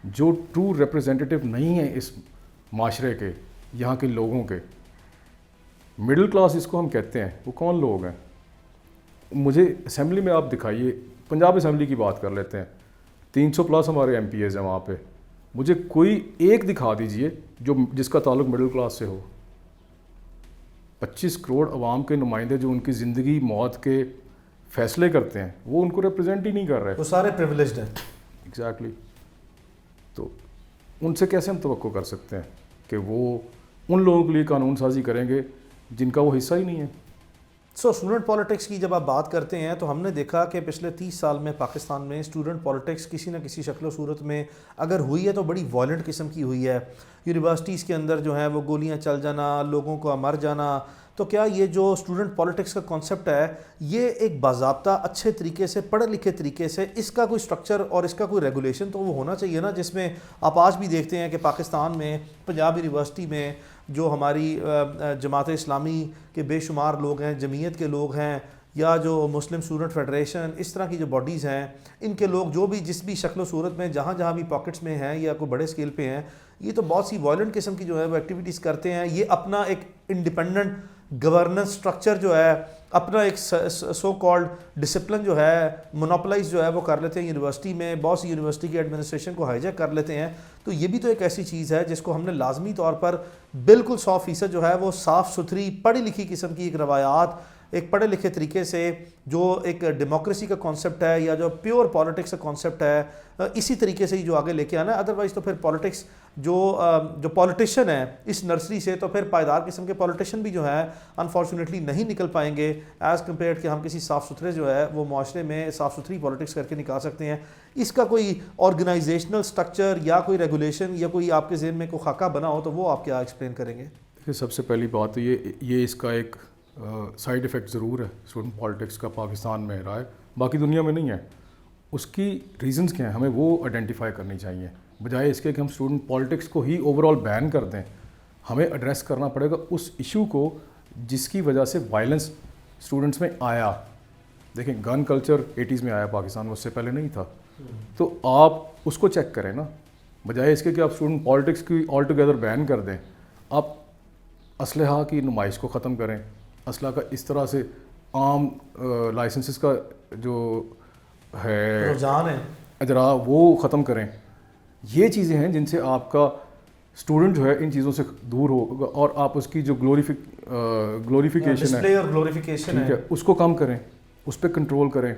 جو ٹرو ریپرزینٹیو نہیں ہیں اس معاشرے کے, یہاں کے لوگوں کے. مڈل کلاس جس کو ہم کہتے ہیں وہ کون لوگ ہیں؟ مجھے اسمبلی میں آپ دکھائیے, پنجاب اسمبلی کی بات کر لیتے ہیں, 300+ ہمارے ایم پی ایز ہیں وہاں پہ, مجھے کوئی ایک دکھا دیجئے جس کا تعلق مڈل کلاس سے ہو. 25 کروڑ عوام کے نمائندے جو ان کی زندگی موت کے فیصلے کرتے ہیں وہ ان کو ریپرزینٹ ہی نہیں کر رہے, وہ سارے پریویلیجڈ ہیں. ایگزیکٹلی. تو ان سے کیسے ہم توقع کر سکتے ہیں کہ وہ ان لوگوں کے لیے قانون سازی کریں گے جن کا وہ حصہ ہی نہیں ہے. اسٹوڈنٹ پالیٹکس کی جب آپ بات کرتے ہیں تو ہم نے دیکھا کہ پچھلے 30 سال میں پاکستان میں اسٹوڈنٹ پالیٹکس کسی نہ کسی شکل و صورت میں اگر ہوئی ہے تو بڑی وائلنٹ قسم کی ہوئی ہے. یونیورسٹیز کے اندر جو ہیں وہ گولیاں چل جانا, لوگوں کو مر جانا. تو کیا یہ جو اسٹوڈنٹ پالیٹکس کا کانسیپٹ ہے یہ ایک باضابطہ اچھے طریقے سے, پڑھے لکھے طریقے سے, اس کا کوئی اسٹرکچر اور اس کا کوئی ریگولیشن تو وہ ہونا چاہیے نا, جس میں آپ آج بھی دیکھتے ہیں کہ پاکستان میں پنجاب یونیورسٹی میں جو ہماری جماعت اسلامی کے بے شمار لوگ ہیں, جمعیت کے لوگ ہیں, یا جو مسلم اسٹوڈنٹ فیڈریشن, اس طرح کی جو باڈیز ہیں, ان کے لوگ جو بھی جس بھی شکل و صورت میں جہاں بھی پاکٹس میں ہیں یا کوئی بڑے سکیل پہ ہیں, یہ تو بہت سی وائلنٹ قسم کی جو ہے وہ ایکٹیویٹیز کرتے ہیں. یہ اپنا ایک انڈیپینڈنٹ گورننس سٹرکچر جو ہے, اپنا ایک سو کالڈ ڈسپلن جو ہے مونوپلائز جو ہے وہ کر لیتے ہیں یونیورسٹی میں, بہت سی یونیورسٹی کی ایڈمنسٹریشن کو ہائی جیک کر لیتے ہیں. تو یہ بھی تو ایک ایسی چیز ہے جس کو ہم نے لازمی طور پر بالکل 100% جو ہے وہ صاف ستھری پڑھی لکھی قسم کی ایک روایات ایک پڑھے لکھے طریقے سے جو ایک ڈیموکریسی کا کانسیپٹ ہے یا جو پیور پالیٹکس کا کانسیپٹ ہے اسی طریقے سے ہی جو آگے لے کے آنا ہے. ادروائز تو پھر پالیٹکس جو پالیٹیشین ہے اس نرسری سے تو پھر پائیدار قسم کے پالیٹیشین بھی جو ہے انفارچونیٹلی نہیں نکل پائیں گے ایز کمپیئرڈ کہ ہم کسی صاف ستھرے جو ہے وہ معاشرے میں صاف ستھری پالیٹکس کر کے نکال سکتے ہیں. اس کا کوئی آرگنائزیشنل سٹرکچر یا کوئی ریگولیشن یا کوئی آپ کے ذہن میں کوئی خاکہ بنا ہو تو وہ آپ کیا ایکسپلین کریں گے؟ سب سے پہلی بات تو یہ اس کا ایک سائیڈ ایفیکٹ ضرور ہے اسٹوڈنٹ پالیٹکس کا پاکستان میں رہا ہے, باقی دنیا میں نہیں ہے. اس کی ریزنز کیا ہیں ہمیں وہ آئیڈینٹیفائی کرنی چاہیے, بجائے اس کے کہ ہم اسٹوڈنٹ پالیٹکس کو ہی اوور آل بین کر دیں. ہمیں ایڈریس کرنا پڑے گا اس ایشو کو جس کی وجہ سے وائلنس اسٹوڈنٹس میں آیا. دیکھیں گن کلچر 80s میں آیا پاکستان میں, اس سے پہلے نہیں تھا. تو آپ اس کو چیک کریں نا, بجائے اس کے کہ آپ اسٹوڈنٹ پالیٹکس کی آل ٹوگیدر بین کر دیں. آپ اسلحہ کی نمائش کو ختم کریں, اسلحہ کا اس طرح سے عام لائسنسز کا جو ہے رجحان ہے اجرا وہ ختم کریں. یہ چیزیں ہیں جن سے آپ کا اسٹوڈنٹ جو ہے ان چیزوں سے دور ہوگا, اور آپ اس کی جو گلوریفیکیشن ہے اور گلوریفیکیشن ہے اس کو کم کریں, اس پہ کنٹرول کریں,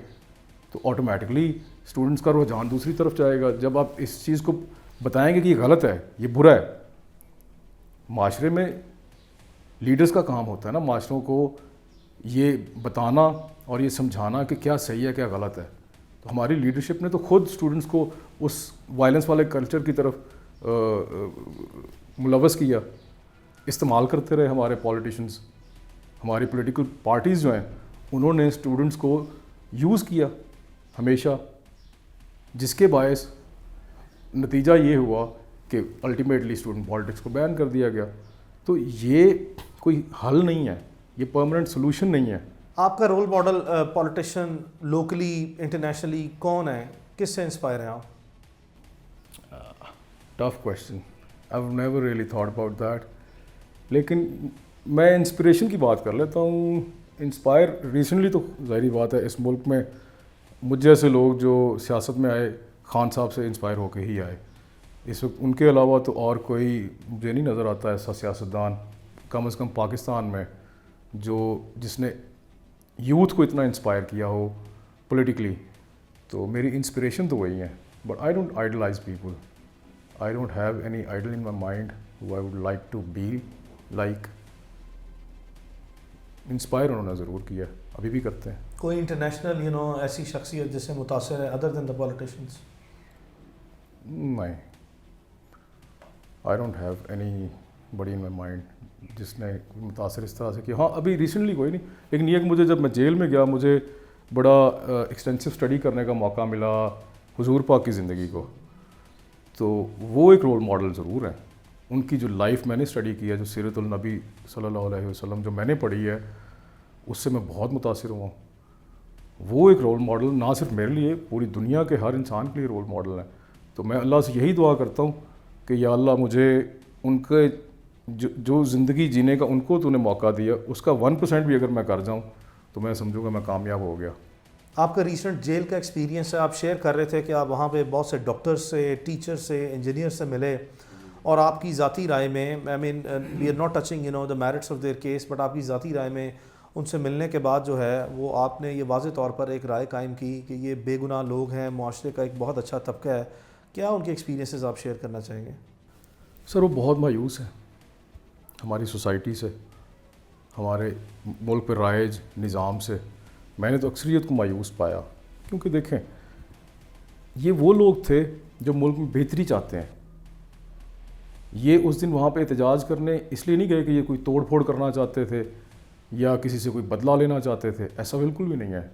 تو آٹومیٹکلی اسٹوڈنٹس کا رجحان دوسری طرف جائے گا. جب آپ اس چیز کو بتائیں گے کہ یہ غلط ہے, یہ برا ہے. معاشرے میں لیڈرز کا کام ہوتا ہے نا معاشروں کو یہ بتانا اور یہ سمجھانا کہ کیا صحیح ہے کیا غلط ہے. تو ہماری لیڈرشپ نے تو خود اسٹوڈنٹس کو اس وائلنس والے کلچر کی طرف ملوث کیا. استعمال کرتے رہے ہمارے پولیٹیشنز, ہماری پولیٹیکل پارٹیز جو ہیں انہوں نے اسٹوڈنٹس کو یوز کیا ہمیشہ, جس کے باعث نتیجہ یہ ہوا کہ الٹیمیٹلی اسٹوڈنٹ پالیٹکس کو بین کر دیا گیا. تو یہ کوئی حل نہیں ہے, یہ پرماننٹ سولوشن نہیں ہے. آپ کا role model politician locally internationally کون ہے, کس سے انسپائر ہیں آپ؟ Tough question, I have never really thought about that. لیکن میں انسپریشن کی بات کر لیتا ہوں. انسپائر ریسنٹلی تو ظاہری بات ہے اس ملک میں مجھ جیسے لوگ جو سیاست میں آئے خان صاحب سے انسپائر ہو کے ہی آئے. اس وقت ان کے علاوہ تو اور کوئی مجھے نہیں نظر آتا ایسا سیاستدان کم از کم پاکستان میں جس نے یوتھ کو اتنا انسپائر کیا ہو پولیٹیکلی. تو میری انسپریشن تو وہی ہے, but I don't idolize people. I don't have any idol in my mind who I would like to be like. Inspire انہوں نے ضرور کیا, ابھی بھی کرتے ہیں. کوئی انٹرنیشنل ایسی شخصیت جس سے متاثر ہے ادر دین دا پولیٹیشینس؟ نہیں, آئی ڈونٹ ہیو اینی بڑی ان مائی مائنڈ جس نے متاثر اس طرح سے کیا. ہاں ابھی ریسنٹلی کوئی نہیں, لیکن یہ کہ مجھے جب میں جیل میں گیا مجھے بڑا ایکسٹینسو اسٹڈی کرنے کا موقع ملا حضور پاک کی زندگی کو. تو وہ ایک رول ماڈل ضرور ہیں. ان کی جو لائف میں نے اسٹڈی کی ہے, جو سیرت النبی صلی اللہ علیہ وسلم جو میں نے پڑھی ہے, اس سے میں بہت متاثر ہوا ہوں. وہ ایک رول ماڈل نہ صرف میرے لیے, پوری دنیا کے ہر انسان کے لیے رول ماڈل ہیں. تو میں اللہ سے یہی دعا کرتا ہوں کہ یا اللہ مجھے ان کے جو زندگی جینے کا ان کو تو نے موقع دیا, اس کا 1% بھی اگر میں کر جاؤں تو میں سمجھوں گا میں کامیاب ہو گیا. آپ کا ریسنٹ جیل کا ایکسپیرینس ہے, آپ شیئر کر رہے تھے کہ آپ وہاں پہ بہت سے ڈاکٹرز سے, ٹیچر سے, انجینئر سے ملے, اور آپ کی ذاتی رائے میں, I mean we are not touching the merits of their case, but آپ کی ذاتی رائے میں ان سے ملنے کے بعد جو ہے وہ آپ نے یہ واضح طور پر ایک رائے قائم کی کہ یہ بے گناہ لوگ ہیں, معاشرے کا ایک بہت اچھا طبقہ ہے. کیا ان کے ایکسپیرینسز آپ شیئر کرنا چاہیں گے؟ سر وہ بہت مایوس ہیں ہماری سوسائٹی سے, ہمارے ملک پہ رائج نظام سے. میں نے تو اکثریت کو مایوس پایا, کیونکہ دیکھیں یہ وہ لوگ تھے جو ملک میں بہتری چاہتے ہیں. یہ اس دن وہاں پہ احتجاج کرنے اس لیے نہیں گئے کہ یہ کوئی توڑ پھوڑ کرنا چاہتے تھے یا کسی سے کوئی بدلہ لینا چاہتے تھے, ایسا بالکل بھی نہیں ہے.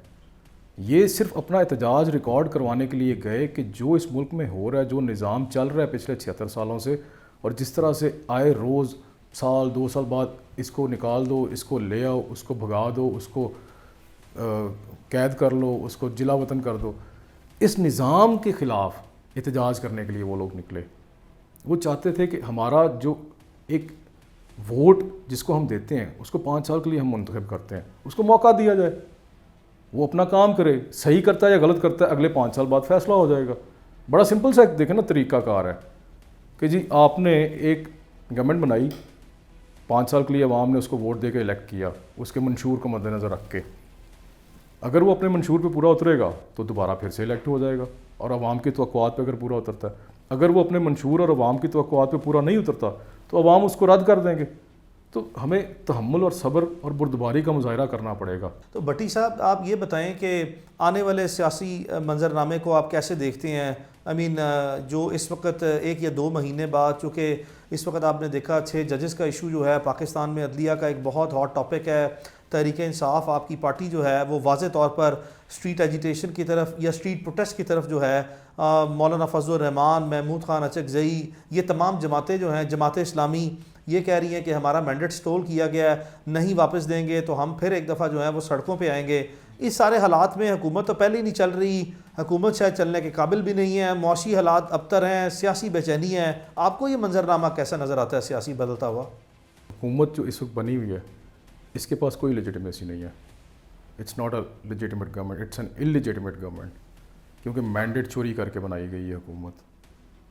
یہ صرف اپنا احتجاج ریکارڈ کروانے کے لیے گئے کہ جو اس ملک میں ہو رہا ہے, جو نظام چل رہا ہے پچھلے 76 سالوں سے, اور جس طرح سے آئے روز سال 2 سال بعد اس کو نکال دو, اس کو لے آؤ, اس کو بھگا دو, اس کو قید کر لو, اس کو جلا وطن کر دو, اس نظام کے خلاف احتجاج کرنے کے لیے وہ لوگ نکلے. وہ چاہتے تھے کہ ہمارا جو ایک ووٹ جس کو ہم دیتے ہیں اس کو 5 سال کے لیے ہم منتخب کرتے ہیں, اس کو موقع دیا جائے, وہ اپنا کام کرے, صحیح کرتا ہے یا غلط کرتا ہے اگلے 5 سال بعد فیصلہ ہو جائے گا. بڑا سمپل سا دیکھیں نا طریقہ کار ہے کہ جی آپ نے ایک گورنمنٹ بنائی, 5 سال کے لیے عوام نے اس کو ووٹ دے کے الیکٹ کیا اس کے منشور کو مد نظر رکھ کے. اگر وہ اپنے منشور پہ پورا اترے گا تو دوبارہ پھر سے الیکٹ ہو جائے گا اور عوام کی توقعات پہ اگر پورا اترتا ہے. اگر وہ اپنے منشور اور عوام کی توقعات پہ پورا نہیں اترتا تو عوام اس کو رد کر دیں گے. تو ہمیں تحمل اور صبر اور بردباری کا مظاہرہ کرنا پڑے گا. تو بھٹی صاحب آپ یہ بتائیں کہ آنے والے سیاسی منظرنامے کو آپ کیسے دیکھتے ہیں؟ جو اس وقت 1 یا 2 مہینے بعد، چونکہ اس وقت آپ نے دیکھا 6 ججز کا ایشو جو ہے پاکستان میں عدلیہ کا ایک بہت ہاٹ ٹاپک ہے. تحریک انصاف آپ کی پارٹی جو ہے وہ واضح طور پر اسٹریٹ ایجیٹیشن کی طرف یا اسٹریٹ پروٹیسٹ کی طرف جو ہے مولانا فضل الرحمان، محمود خان اچکزئی، یہ تمام جماعتیں جو ہیں، جماعت اسلامی، یہ کہہ رہی ہیں کہ ہمارا مینڈیٹ سٹول کیا گیا ہے، نہیں واپس دیں گے تو ہم پھر ایک دفعہ جو ہے وہ سڑکوں پہ آئیں گے. اس سارے حالات میں حکومت تو پہلے ہی نہیں چل رہی، حکومت شاید چلنے کے قابل بھی نہیں ہے، معاشی حالات ابتر ہیں، سیاسی بے چینی ہے. آپ کو یہ منظرنامہ کیسا نظر آتا ہے سیاسی بدلتا ہوا؟ حکومت جو اس وقت بنی ہوئی ہے اس کے پاس کوئی لیجیٹمیسی نہیں ہے. It's not a legitimate government, it's an illegitimate government, کیونکہ مینڈیٹ چوری کر کے بنائی گئی ہے حکومت.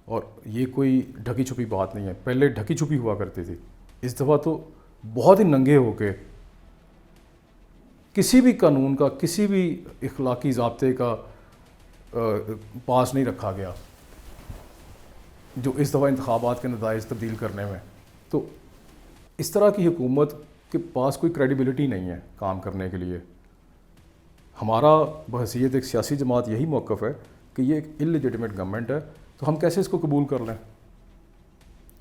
اور یہ کوئی ڈھکی چھپی بات نہیں ہے. پہلے ڈھکی چھپی ہوا کرتی تھی، اس دفعہ تو بہت ہی ننگے ہو کے کسی بھی قانون کا، کسی بھی اخلاقی ضابطے کا پاس نہیں رکھا گیا جو اس دفعہ انتخابات کے نتائج تبدیل کرنے میں. تو اس طرح کی حکومت کے پاس کوئی کریڈیبلٹی نہیں ہے کام کرنے کے لیے. ہمارا بحیثیت ایک سیاسی جماعت یہی موقف ہے کہ یہ ایک انلیجیٹمیٹ گورنمنٹ ہے، تو ہم کیسے اس کو قبول کر لیں؟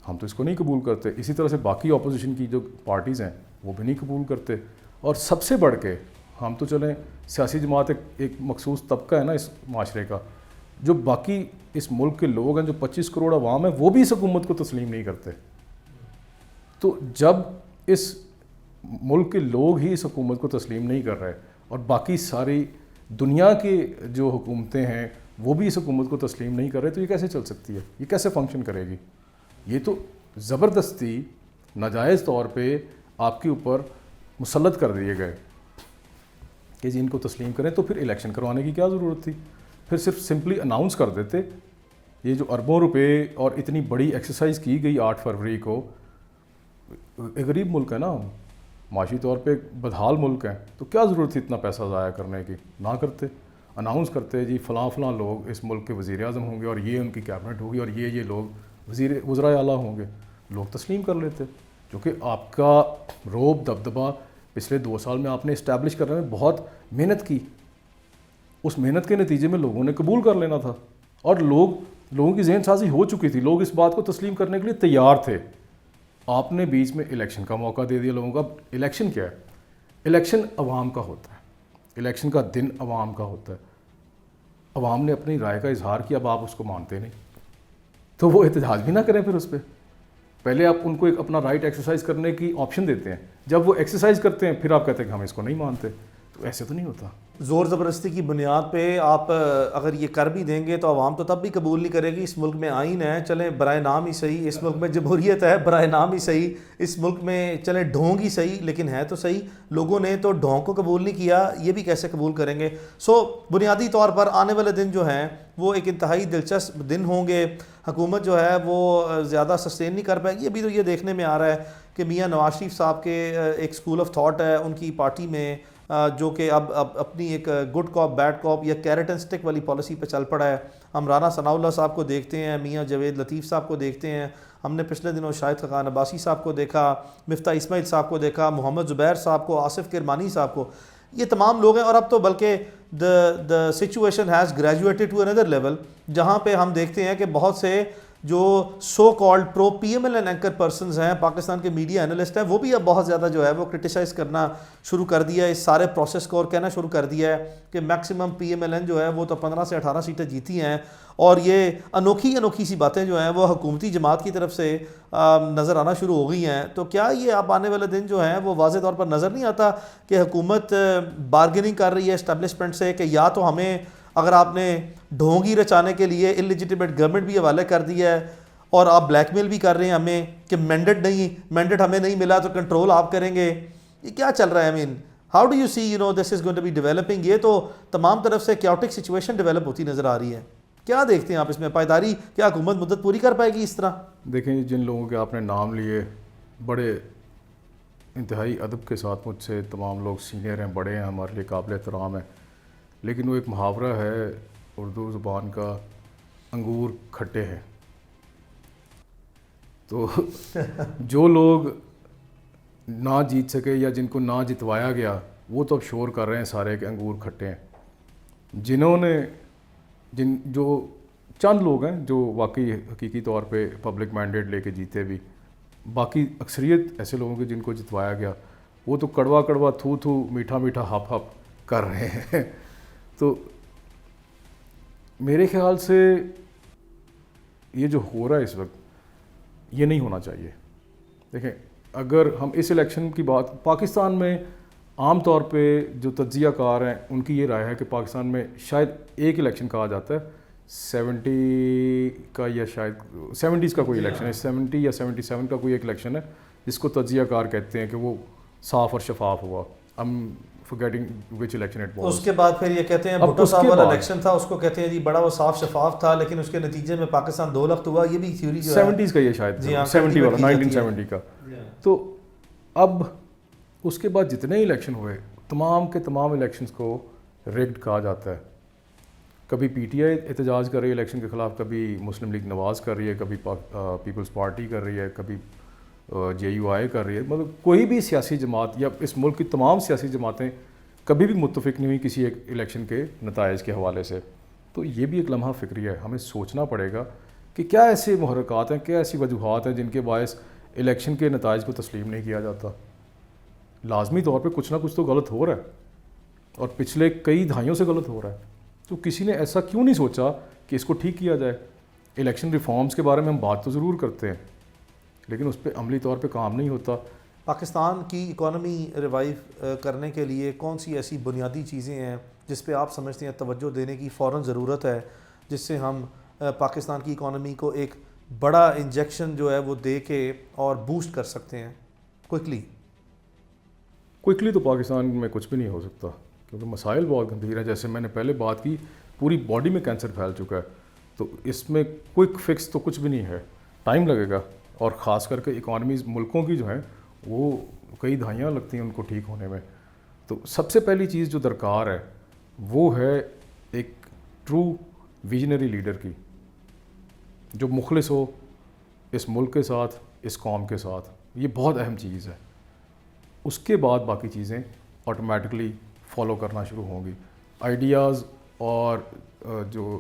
ہم تو اس کو نہیں قبول کرتے. اسی طرح سے باقی اپوزیشن کی جو پارٹیز ہیں وہ بھی نہیں قبول کرتے. اور سب سے بڑھ کے ہم تو چلیں سیاسی جماعت ایک مخصوص طبقہ ہے نا اس معاشرے کا، جو باقی اس ملک کے لوگ ہیں، جو 25 کروڑ عوام ہیں، وہ بھی اس حکومت کو تسلیم نہیں کرتے. تو جب اس ملک کے لوگ ہی اس حکومت کو تسلیم نہیں کر رہے اور باقی ساری دنیا کی جو حکومتیں ہیں وہ بھی اس حکومت کو تسلیم نہیں کر رہے، تو یہ کیسے چل سکتی ہے؟ یہ کیسے فنکشن کرے گی؟ یہ تو زبردستی ناجائز طور پہ آپ کے اوپر مسلط کر دیے گئے کہ جی ان کو تسلیم کریں. تو پھر الیکشن کروانے کی کیا ضرورت تھی؟ پھر صرف سمپلی اناؤنس کر دیتے. یہ جو اربوں روپے اور اتنی بڑی ایکسرسائز کی گئی 8 فروری کو، ایک غریب ملک ہے نا، معاشی طور پہ بدحال ملک ہے، تو کیا ضرورت تھی اتنا پیسہ ضائع کرنے کی؟ نہ کرتے، اناؤنس کرتے جی فلاں فلاں لوگ اس ملک کے وزیر اعظم ہوں گے اور یہ ان کی کیبنٹ ہوگی اور یہ لوگ وزرائے اعلیٰ ہوں گے. لوگ تسلیم کر لیتے. کیونکہ آپ کا روب دبدبہ پچھلے 2 سال میں آپ نے اسٹیبلش کرنے میں بہت محنت کی. اس محنت کے نتیجے میں لوگوں نے قبول کر لینا تھا اور لوگوں کی ذہن سازی ہو چکی تھی. لوگ اس بات کو تسلیم کرنے کے لیے تیار تھے. آپ نے بیچ میں الیکشن کا موقع دے دیا لوگوں کا. الیکشن کیا ہے؟ الیکشن عوام کا ہوتا ہے، الیکشن کا دن عوام کا ہوتا ہے. عوام نے اپنی رائے کا اظہار کیا، اب آپ اس کو مانتے نہیں تو وہ احتجاج بھی نہ کریں. پھر اس پہ پہلے آپ ان کو ایک اپنا رائٹ ایکسرسائز کرنے کی آپشن دیتے ہیں، جب وہ ایکسرسائز کرتے ہیں پھر آپ کہتے ہیں کہ ہم اس کو نہیں مانتے. تو ایسے تو نہیں ہوتا. زور زبردستی کی بنیاد پہ آپ اگر یہ کر بھی دیں گے تو عوام تو تب بھی قبول نہیں کرے گی. اس ملک میں آئین ہے، چلیں برائے نام ہی صحیح. اس ملک میں جمہوریت ہے، برائے نام ہی صحیح. اس ملک میں چلیں ڈھونگ ہی صحیح، لیکن ہے تو صحیح. لوگوں نے تو ڈھونگ کو قبول نہیں کیا، یہ بھی کیسے قبول کریں گے؟ بنیادی طور پر آنے والے دن جو ہیں وہ ایک انتہائی دلچسپ دن ہوں گے. حکومت جو ہے وہ زیادہ سسٹین نہیں کر پائے گی. ابھی تو یہ دیکھنے میں آ رہا ہے کہ میاں نواز شریف صاحب کے ایک اسکول آف تھاٹ ہے ان کی پارٹی میں، جو کہ اب اپنی ایک گڈ کاپ بیڈ کاپ یا کیرٹ اینڈ اسٹک والی پالیسی پہ چل پڑا ہے. ہم رانا ثناء اللہ صاحب کو دیکھتے ہیں، میاں جاوید لطیف صاحب کو دیکھتے ہیں، ہم نے پچھلے دنوں شاہد خاقان عباسی صاحب کو دیکھا، مفتاح اسماعیل صاحب کو دیکھا، محمد زبیر صاحب کو، آصف کرمانی صاحب کو. یہ تمام لوگ ہیں. اور اب تو بلکہ the situation has graduated to another level، جہاں پہ ہم دیکھتے ہیں کہ بہت سے جو so called pro P M L N anchor persons ہیں، پاکستان کے میڈیا اینالسٹ ہیں، وہ بھی اب بہت زیادہ جو ہے وہ کرٹیسائز کرنا شروع کر دیا ہے اس سارے پروسیس کو، اور کہنا شروع کر دیا ہے کہ maximum P M L N جو ہے وہ تو 15 سے 18 سیٹیں جیتی ہیں. اور یہ انوکھی سی باتیں جو ہیں وہ حکومتی جماعت کی طرف سے نظر آنا شروع ہو گئی ہیں. تو کیا یہ اب آنے والے دن جو ہیں وہ واضح طور پر نظر نہیں آتا کہ حکومت بارگیننگ کر رہی ہے اسٹیبلشمنٹ سے کہ یا تو ہمیں، اگر آپ نے ڈھونگی رچانے کے لیے انلیجیٹمیٹ گورنمنٹ بھی حوالے کر دیا ہے اور آپ بلیک میل بھی کر رہے ہیں ہمیں کہ مینڈیٹ ہمیں نہیں ملا تو کنٹرول آپ کریں گے. یہ کیا چل رہا ہے؟ How do you see this is going to be developing? یہ تو تمام طرف سے کیوٹک سچویشن ڈیولپ ہوتی نظر آ رہی ہے. کیا دیکھتے ہیں آپ اس میں؟ پائیداری کیا حکومت مدت پوری کر پائے گی اس طرح؟ دیکھیں جن لوگوں کے آپ نے نام لیے، بڑے انتہائی ادب کے ساتھ مجھ سے تمام لوگ سینئر ہیں، بڑے ہیں، ہمارے لیے قابل احترام ہیں، لیکن وہ ایک محاورہ ہے اردو زبان کا، انگور کھٹے ہیں. تو جو لوگ نہ جیت سکے یا جن کو نہ جتوایا گیا وہ تو اب شور کر رہے ہیں سارے کہ انگور کھٹے ہیں. جنہوں نے جو چند لوگ ہیں جو واقعی حقیقی طور پہ پبلک مینڈیٹ لے کے جیتے بھی، باقی اکثریت ایسے لوگوں کے جن کو جتوایا گیا وہ تو کڑوا کڑوا تھو تھو میٹھا میٹھا ہپ ہپ کر رہے ہیں. تو میرے خیال سے یہ جو ہو رہا ہے اس وقت یہ نہیں ہونا چاہیے. دیکھیں، اگر ہم اس الیکشن کی بات، پاکستان میں عام طور پہ جو تجزیہ کار ہیں ان کی یہ رائے ہے کہ پاکستان میں شاید ایک الیکشن کہا جاتا ہے 70 کا یا شاید 70s کا کوئی الیکشن ہے، 70 یا 77 کا کوئی ایک الیکشن ہے جس کو تجزیہ کار کہتے ہیں کہ وہ صاف اور شفاف ہوا. forgetting which election it was. اس کے بعد پھر یہ کہتے ہیں بھٹو صاحب والا الیکشن تھا، اس کو کہتے ہیں جی بڑا وہ صاف شفاف تھا، لیکن اس کے نتیجے میں پاکستان 2 لخت ہوا. یہ بھی تھیوری جو ہے 70s کا، یہ شاید 70 والا 1970 کا. تو اب اس کے بعد جتنے الیکشن ہوئے تمام کے تمام الیکشنز کو ریگڈ کہا جاتا ہے. کبھی پی ٹی آئی احتجاج کر رہی ہے الیکشن کے خلاف، کبھی مسلم لیگ نواز کر رہی ہے، کبھی پیپلز پارٹی کر رہی ہے، کبھی جے یو آئی کر رہی ہے. مطلب کوئی بھی سیاسی جماعت یا اس ملک کی تمام سیاسی جماعتیں کبھی بھی متفق نہیں ہوئی کسی ایک الیکشن کے نتائج کے حوالے سے. تو یہ بھی ایک لمحہ فکری ہے. ہمیں سوچنا پڑے گا کہ کیا ایسے محرکات ہیں، کیا ایسی وجوہات ہیں جن کے باعث الیکشن کے نتائج کو تسلیم نہیں کیا جاتا. لازمی طور پہ کچھ نہ کچھ تو غلط ہو رہا ہے، اور پچھلے کئی دہائیوں سے غلط ہو رہا ہے. تو کسی نے ایسا کیوں نہیں سوچا کہ اس کو ٹھیک کیا جائے؟ الیکشن ریفارمز کے بارے میں ہم بات تو ضرور کرتے ہیں لیکن اس پہ عملی طور پہ کام نہیں ہوتا. پاکستان کی اکانومی ریوائیو کرنے کے لیے کون سی ایسی بنیادی چیزیں ہیں جس پہ آپ سمجھتے ہیں توجہ دینے کی فوراً ضرورت ہے، جس سے ہم پاکستان کی اکانومی کو ایک بڑا انجیکشن جو ہے وہ دے کے اور بوسٹ کر سکتے ہیں کوئکلی؟ تو پاکستان میں کچھ بھی نہیں ہو سکتا کیونکہ مسائل بہت گمبھیر ہیں. جیسے میں نے پہلے بات کی، پوری باڈی میں کینسر پھیل چکا ہے. تو اس میں کوئک فکس تو کچھ بھی نہیں ہے، ٹائم لگے گا. اور خاص کر کے اکانومیز ملکوں کی جو ہیں وہ کئی دہائیاں لگتی ہیں ان کو ٹھیک ہونے میں. تو سب سے پہلی چیز جو درکار ہے وہ ہے ایک ٹرو ویژنری لیڈر کی، جو مخلص ہو اس ملک کے ساتھ، اس قوم کے ساتھ. یہ بہت اہم چیز ہے. اس کے بعد باقی چیزیں آٹومیٹکلی فالو کرنا شروع ہوں گی. آئیڈیاز اور جو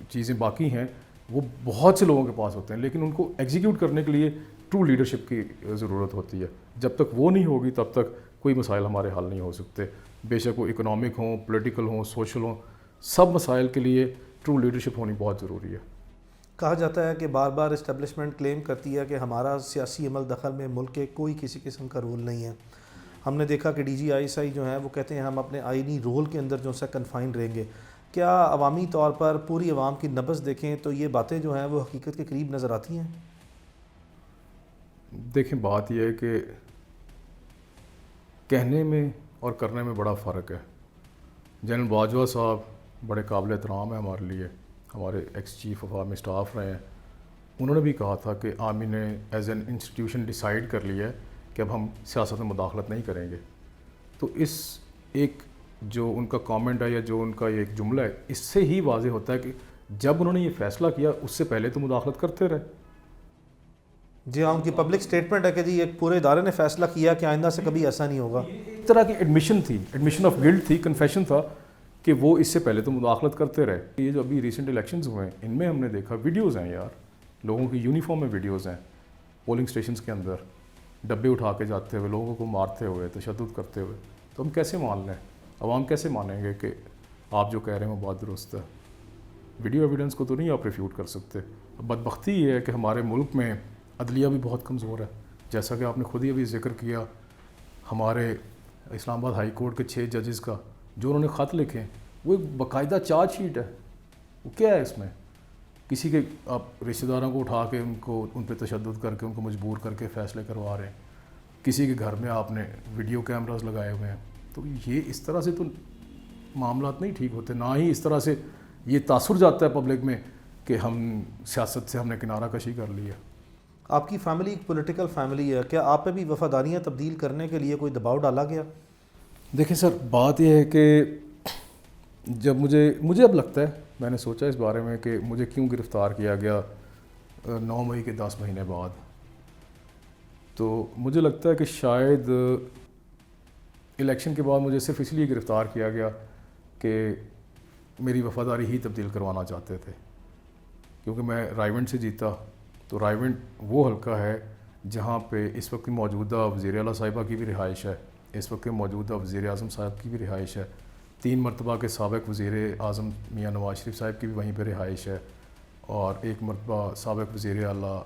چیزیں باقی ہیں وہ بہت سے لوگوں کے پاس ہوتے ہیں، لیکن ان کو ایگزیکیوٹ کرنے کے لیے ٹرو لیڈرشپ کی ضرورت ہوتی ہے. جب تک وہ نہیں ہوگی تب تک کوئی مسائل ہمارے حل نہیں ہو سکتے. بے شک وہ اکنامک ہوں، پولیٹیکل ہوں، سوشل ہوں، سب مسائل کے لیے ٹرو لیڈرشپ ہونی بہت ضروری ہے. کہا جاتا ہے کہ بار بار اسٹیبلشمنٹ کلیم کرتی ہے کہ ہمارا سیاسی عمل دخل میں ملک کے کوئی کسی قسم کا رول نہیں ہے. ہم نے دیکھا کہ D G I S I جو ہیں وہ کہتے ہیں ہم اپنے آئینی رول کے اندر جو ہے کنفائنڈ رہیں گے. کیا عوامی طور پر پوری عوام کی نبض دیکھیں تو یہ باتیں جو ہیں وہ حقیقت کے قریب نظر آتی ہیں؟ دیکھیں، بات یہ ہے کہ کہنے میں اور کرنے میں بڑا فرق ہے. جنرل باجوہ صاحب بڑے قابل احترام ہیں ہمارے لیے، ہمارے x chief of army staff رہے ہیں. انہوں نے بھی کہا تھا کہ آرمی نے ایز این انسٹیٹیوشن ڈیسائیڈ کر لیا ہے کہ اب ہم سیاست میں مداخلت نہیں کریں گے. تو اس ایک جو ان کا کامنٹ ہے یا جو ان کا یہ ایک جملہ ہے، اس سے ہی واضح ہوتا ہے کہ جب انہوں نے یہ فیصلہ کیا اس سے پہلے تو مداخلت کرتے رہے. جی ہاں، ان کی پبلک سٹیٹمنٹ ہے کہ جی ایک پورے ادارے نے فیصلہ کیا کہ آئندہ سے کبھی ایسا نہیں ہوگا. ایک طرح کی ایڈمیشن تھی، ایڈمیشن آف گلٹ تھی، کنفیشن تھا کہ وہ اس سے پہلے تو مداخلت کرتے رہے. یہ جو ابھی ریسنٹ الیکشنز ہوئے ہیں ان میں ہم نے دیکھا ویڈیوز ہیں یار، لوگوں کی یونیفارم میں ویڈیوز ہیں، پولنگ اسٹیشنز کے اندر ڈبے اٹھا کے جاتے ہوئے، لوگوں کو مارتے ہوئے، تشدد کرتے ہوئے. تو ہم کیسے مان لیں؟ عوام کیسے مانیں گے کہ آپ جو کہہ رہے ہیں وہ بات درست ہے؟ ویڈیو ایویڈنس کو تو نہیں آپ ریفیوٹ کر سکتے. بدبختی یہ ہے کہ ہمارے ملک میں عدلیہ بھی بہت کمزور ہے. جیسا کہ آپ نے خود ہی ابھی ذکر کیا، ہمارے اسلام آباد ہائی کورٹ کے 6 ججز کا جو انہوں نے خط لکھے ہیں وہ ایک باقاعدہ چارج شیٹ ہے. وہ کیا ہے اس میں؟ کسی کے آپ رشتہ داروں کو اٹھا کے ان پہ تشدد کر کے ان کو مجبور کر کے فیصلے کروا رہے ہیں. کسی کے گھر میں آپ نے ویڈیو کیمراز لگائے ہوئے ہیں. تو یہ اس طرح سے تو معاملات نہیں ٹھیک ہوتے. نہ ہی اس طرح سے یہ تاثر جاتا ہے پبلک میں کہ ہم سیاست سے ہم نے کنارہ کشی کر لی ہے. آپ کی فیملی ایک پولیٹیکل فیملی ہے، کیا آپ پہ بھی وفاداریاں تبدیل کرنے کے لیے کوئی دباؤ ڈالا گیا؟ دیکھیں سر، بات یہ ہے کہ جب مجھے اب لگتا ہے، میں نے سوچا اس بارے میں کہ مجھے کیوں گرفتار کیا گیا 9 مئی کے 10 مہینے بعد، تو مجھے لگتا ہے کہ شاید الیکشن کے بعد مجھے صرف اس لیے گرفتار کیا گیا کہ میری وفاداری ہی تبدیل کروانا چاہتے تھے، کیونکہ میں رائے ونڈ سے جیتا، تو رائے ونڈ وہ حلقہ ہے جہاں پہ اس وقت موجودہ وزیر اعلیٰ صاحبہ کی بھی رہائش ہے، اس وقت موجودہ وزیر اعظم صاحب کی بھی رہائش ہے، 3 مرتبہ کے سابق وزیر اعظم میاں نواز شریف صاحب کی بھی وہیں پہ رہائش ہے، اور 1 مرتبہ سابق وزیر اعلیٰ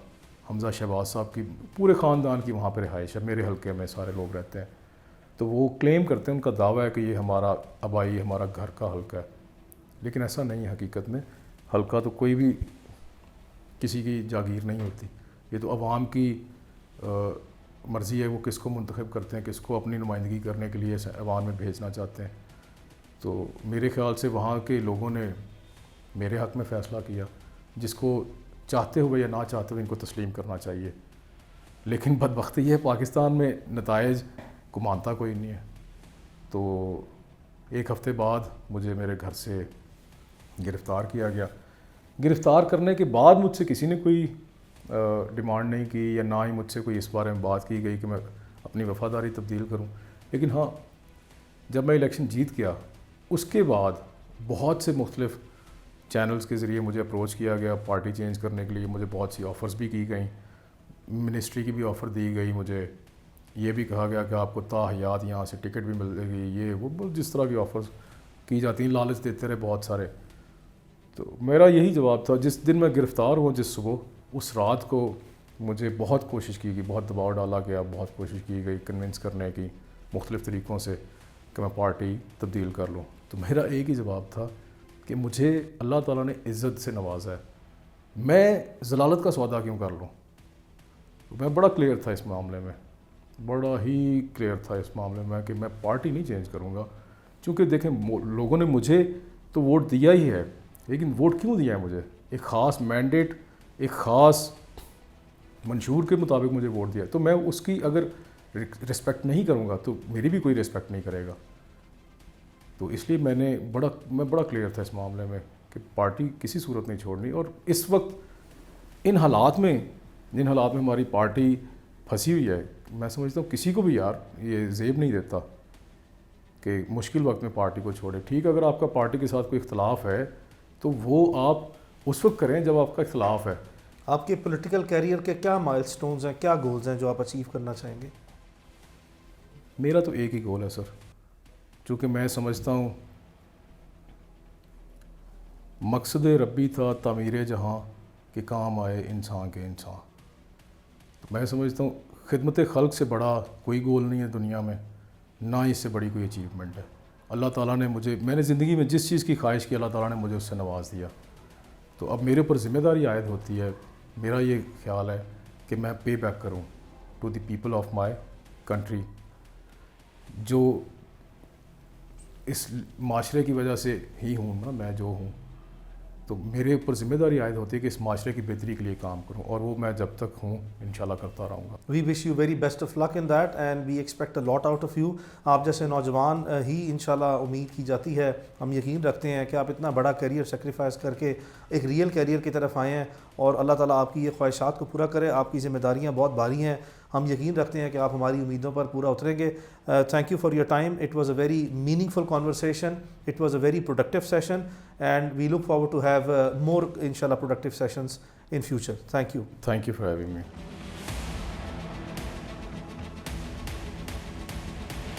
حمزہ شہباز صاحب کی، پورے خاندان کی وہاں پہ رہائش ہے، میرے حلقے میں سارے لوگ رہتے ہیں۔ تو وہ کلیم کرتے ہیں، ان کا دعویٰ ہے کہ یہ ہمارا آبائی، ہمارا گھر کا حلقہ ہے، لیکن ایسا نہیں ہے حقیقت میں۔ حلقہ تو کوئی بھی کسی کی جاگیر نہیں ہوتی، یہ تو عوام کی مرضی ہے، وہ کس کو منتخب کرتے ہیں، کس کو اپنی نمائندگی کرنے کے لیے عوام میں بھیجنا چاہتے ہیں۔ تو میرے خیال سے وہاں کے لوگوں نے میرے حق میں فیصلہ کیا، جس کو چاہتے ہوئے یا نہ چاہتے ہوئے ان کو تسلیم کرنا چاہیے، لیکن بدبختی یہ ہے پاکستان میں نتائج کو مانتا کوئی نہیں ہے۔ تو 1 ہفتے بعد مجھے میرے گھر سے گرفتار کیا گیا۔ گرفتار کرنے کے بعد مجھ سے کسی نے کوئی ڈیمانڈ نہیں کی، یا نہ ہی مجھ سے کوئی اس بارے میں بات کی گئی کہ میں اپنی وفاداری تبدیل کروں، لیکن ہاں، جب میں الیکشن جیت گیا اس کے بعد بہت سے مختلف چینلز کے ذریعے مجھے اپروچ کیا گیا پارٹی چینج کرنے کے لیے، مجھے بہت سی آفرز بھی کی گئیں، منسٹری کی بھی آفر دی گئی، مجھے یہ بھی کہا گیا کہ آپ کو تاحیات یہاں سے ٹکٹ بھی ملے گی، یہ وہ جس طرح کی آفرز کی جاتی ہیں، لالچ دیتے رہے بہت سارے۔ تو میرا یہی جواب تھا، جس دن میں گرفتار ہوں، جس صبح، اس رات کو مجھے بہت کوشش کی گئی، بہت دباؤ ڈالا گیا، بہت کوشش کی گئی کنونس کرنے کی مختلف طریقوں سے کہ میں پارٹی تبدیل کر لوں۔ تو میرا ایک ہی جواب تھا کہ مجھے اللہ تعالیٰ نے عزت سے نوازا ہے، میں ضلالت کا سودا کیوں کر لوں؟ میں بڑا کلیئر تھا اس معاملے میں، بڑا ہی کلیئر تھا اس معاملے میں کہ میں پارٹی نہیں چینج کروں گا، چونکہ دیکھیں لوگوں نے مجھے تو ووٹ دیا ہی ہے، لیکن ووٹ کیوں دیا ہے مجھے؟ ایک خاص مینڈیٹ، ایک خاص منشور کے مطابق مجھے ووٹ دیا، تو میں اس کی اگر رسپیکٹ نہیں کروں گا تو میری بھی کوئی رسپیکٹ نہیں کرے گا۔ تو اس لیے میں بڑا کلیئر تھا اس معاملے میں کہ پارٹی کسی صورت نہیں چھوڑنی، اور اس وقت جن حالات میں ہماری پارٹی پھنسی ہوئی ہے، میں سمجھتا ہوں کسی کو بھی یار یہ زیب نہیں دیتا کہ مشکل وقت میں پارٹی کو چھوڑے۔ ٹھیک، اگر آپ کا پارٹی کے ساتھ کوئی اختلاف ہے تو وہ آپ اس وقت کریں جب آپ کا اختلاف ہے۔ آپ کے پولیٹیکل کیریئر کے کیا مائل سٹونز ہیں، کیا گولز ہیں جو آپ اچیو کرنا چاہیں گے؟ میرا تو ایک ہی گول ہے سر، چونکہ میں سمجھتا ہوں مقصد ربی تھا تعمیر جہاں کہ کام آئے انسان کے انسان۔ میں سمجھتا ہوں خدمت خلق سے بڑا کوئی گول نہیں ہے دنیا میں، نہ اس سے بڑی کوئی اچیومنٹ ہے۔ اللہ تعالیٰ نے میں نے زندگی میں جس چیز کی خواہش کی، اللہ تعالیٰ نے مجھے اس سے نواز دیا۔ تو اب میرے اوپر ذمہ داری عائد ہوتی ہے، میرا یہ خیال ہے کہ میں پے بیک کروں to the people of my country, جو اس معاشرے کی وجہ سے ہی ہوں نا میں جو ہوں، تو میرے اوپر ذمہ داری عائد ہوتی ہے کہ اس معاشرے کی بہتری کے لیے کام کروں، اور وہ میں جب تک ہوں انشاءاللہ کرتا رہوں گا۔ We wish you very best of luck in that and we expect a lot out of you. آپ جیسے نوجوان ہی انشاءاللہ امید کی جاتی ہے، ہم یقین رکھتے ہیں کہ آپ اتنا بڑا کیریئر سیکریفائز کر کے ایک ریئل کیریئر کی طرف آئے ہیں، اور اللہ تعالیٰ آپ کی یہ خواہشات کو پورا کرے۔ آپ کی ذمہ داریاں بہت بھاری ہیں، ہم یقین رکھتے ہیں کہ آپ ہماری امیدوں پر پورا اتریں گے۔ Thank you for your time, it was a very meaningful conversation, it was a very productive session and we look forward to have more inshallah productive sessions in future. Thank you. Thank you for having me.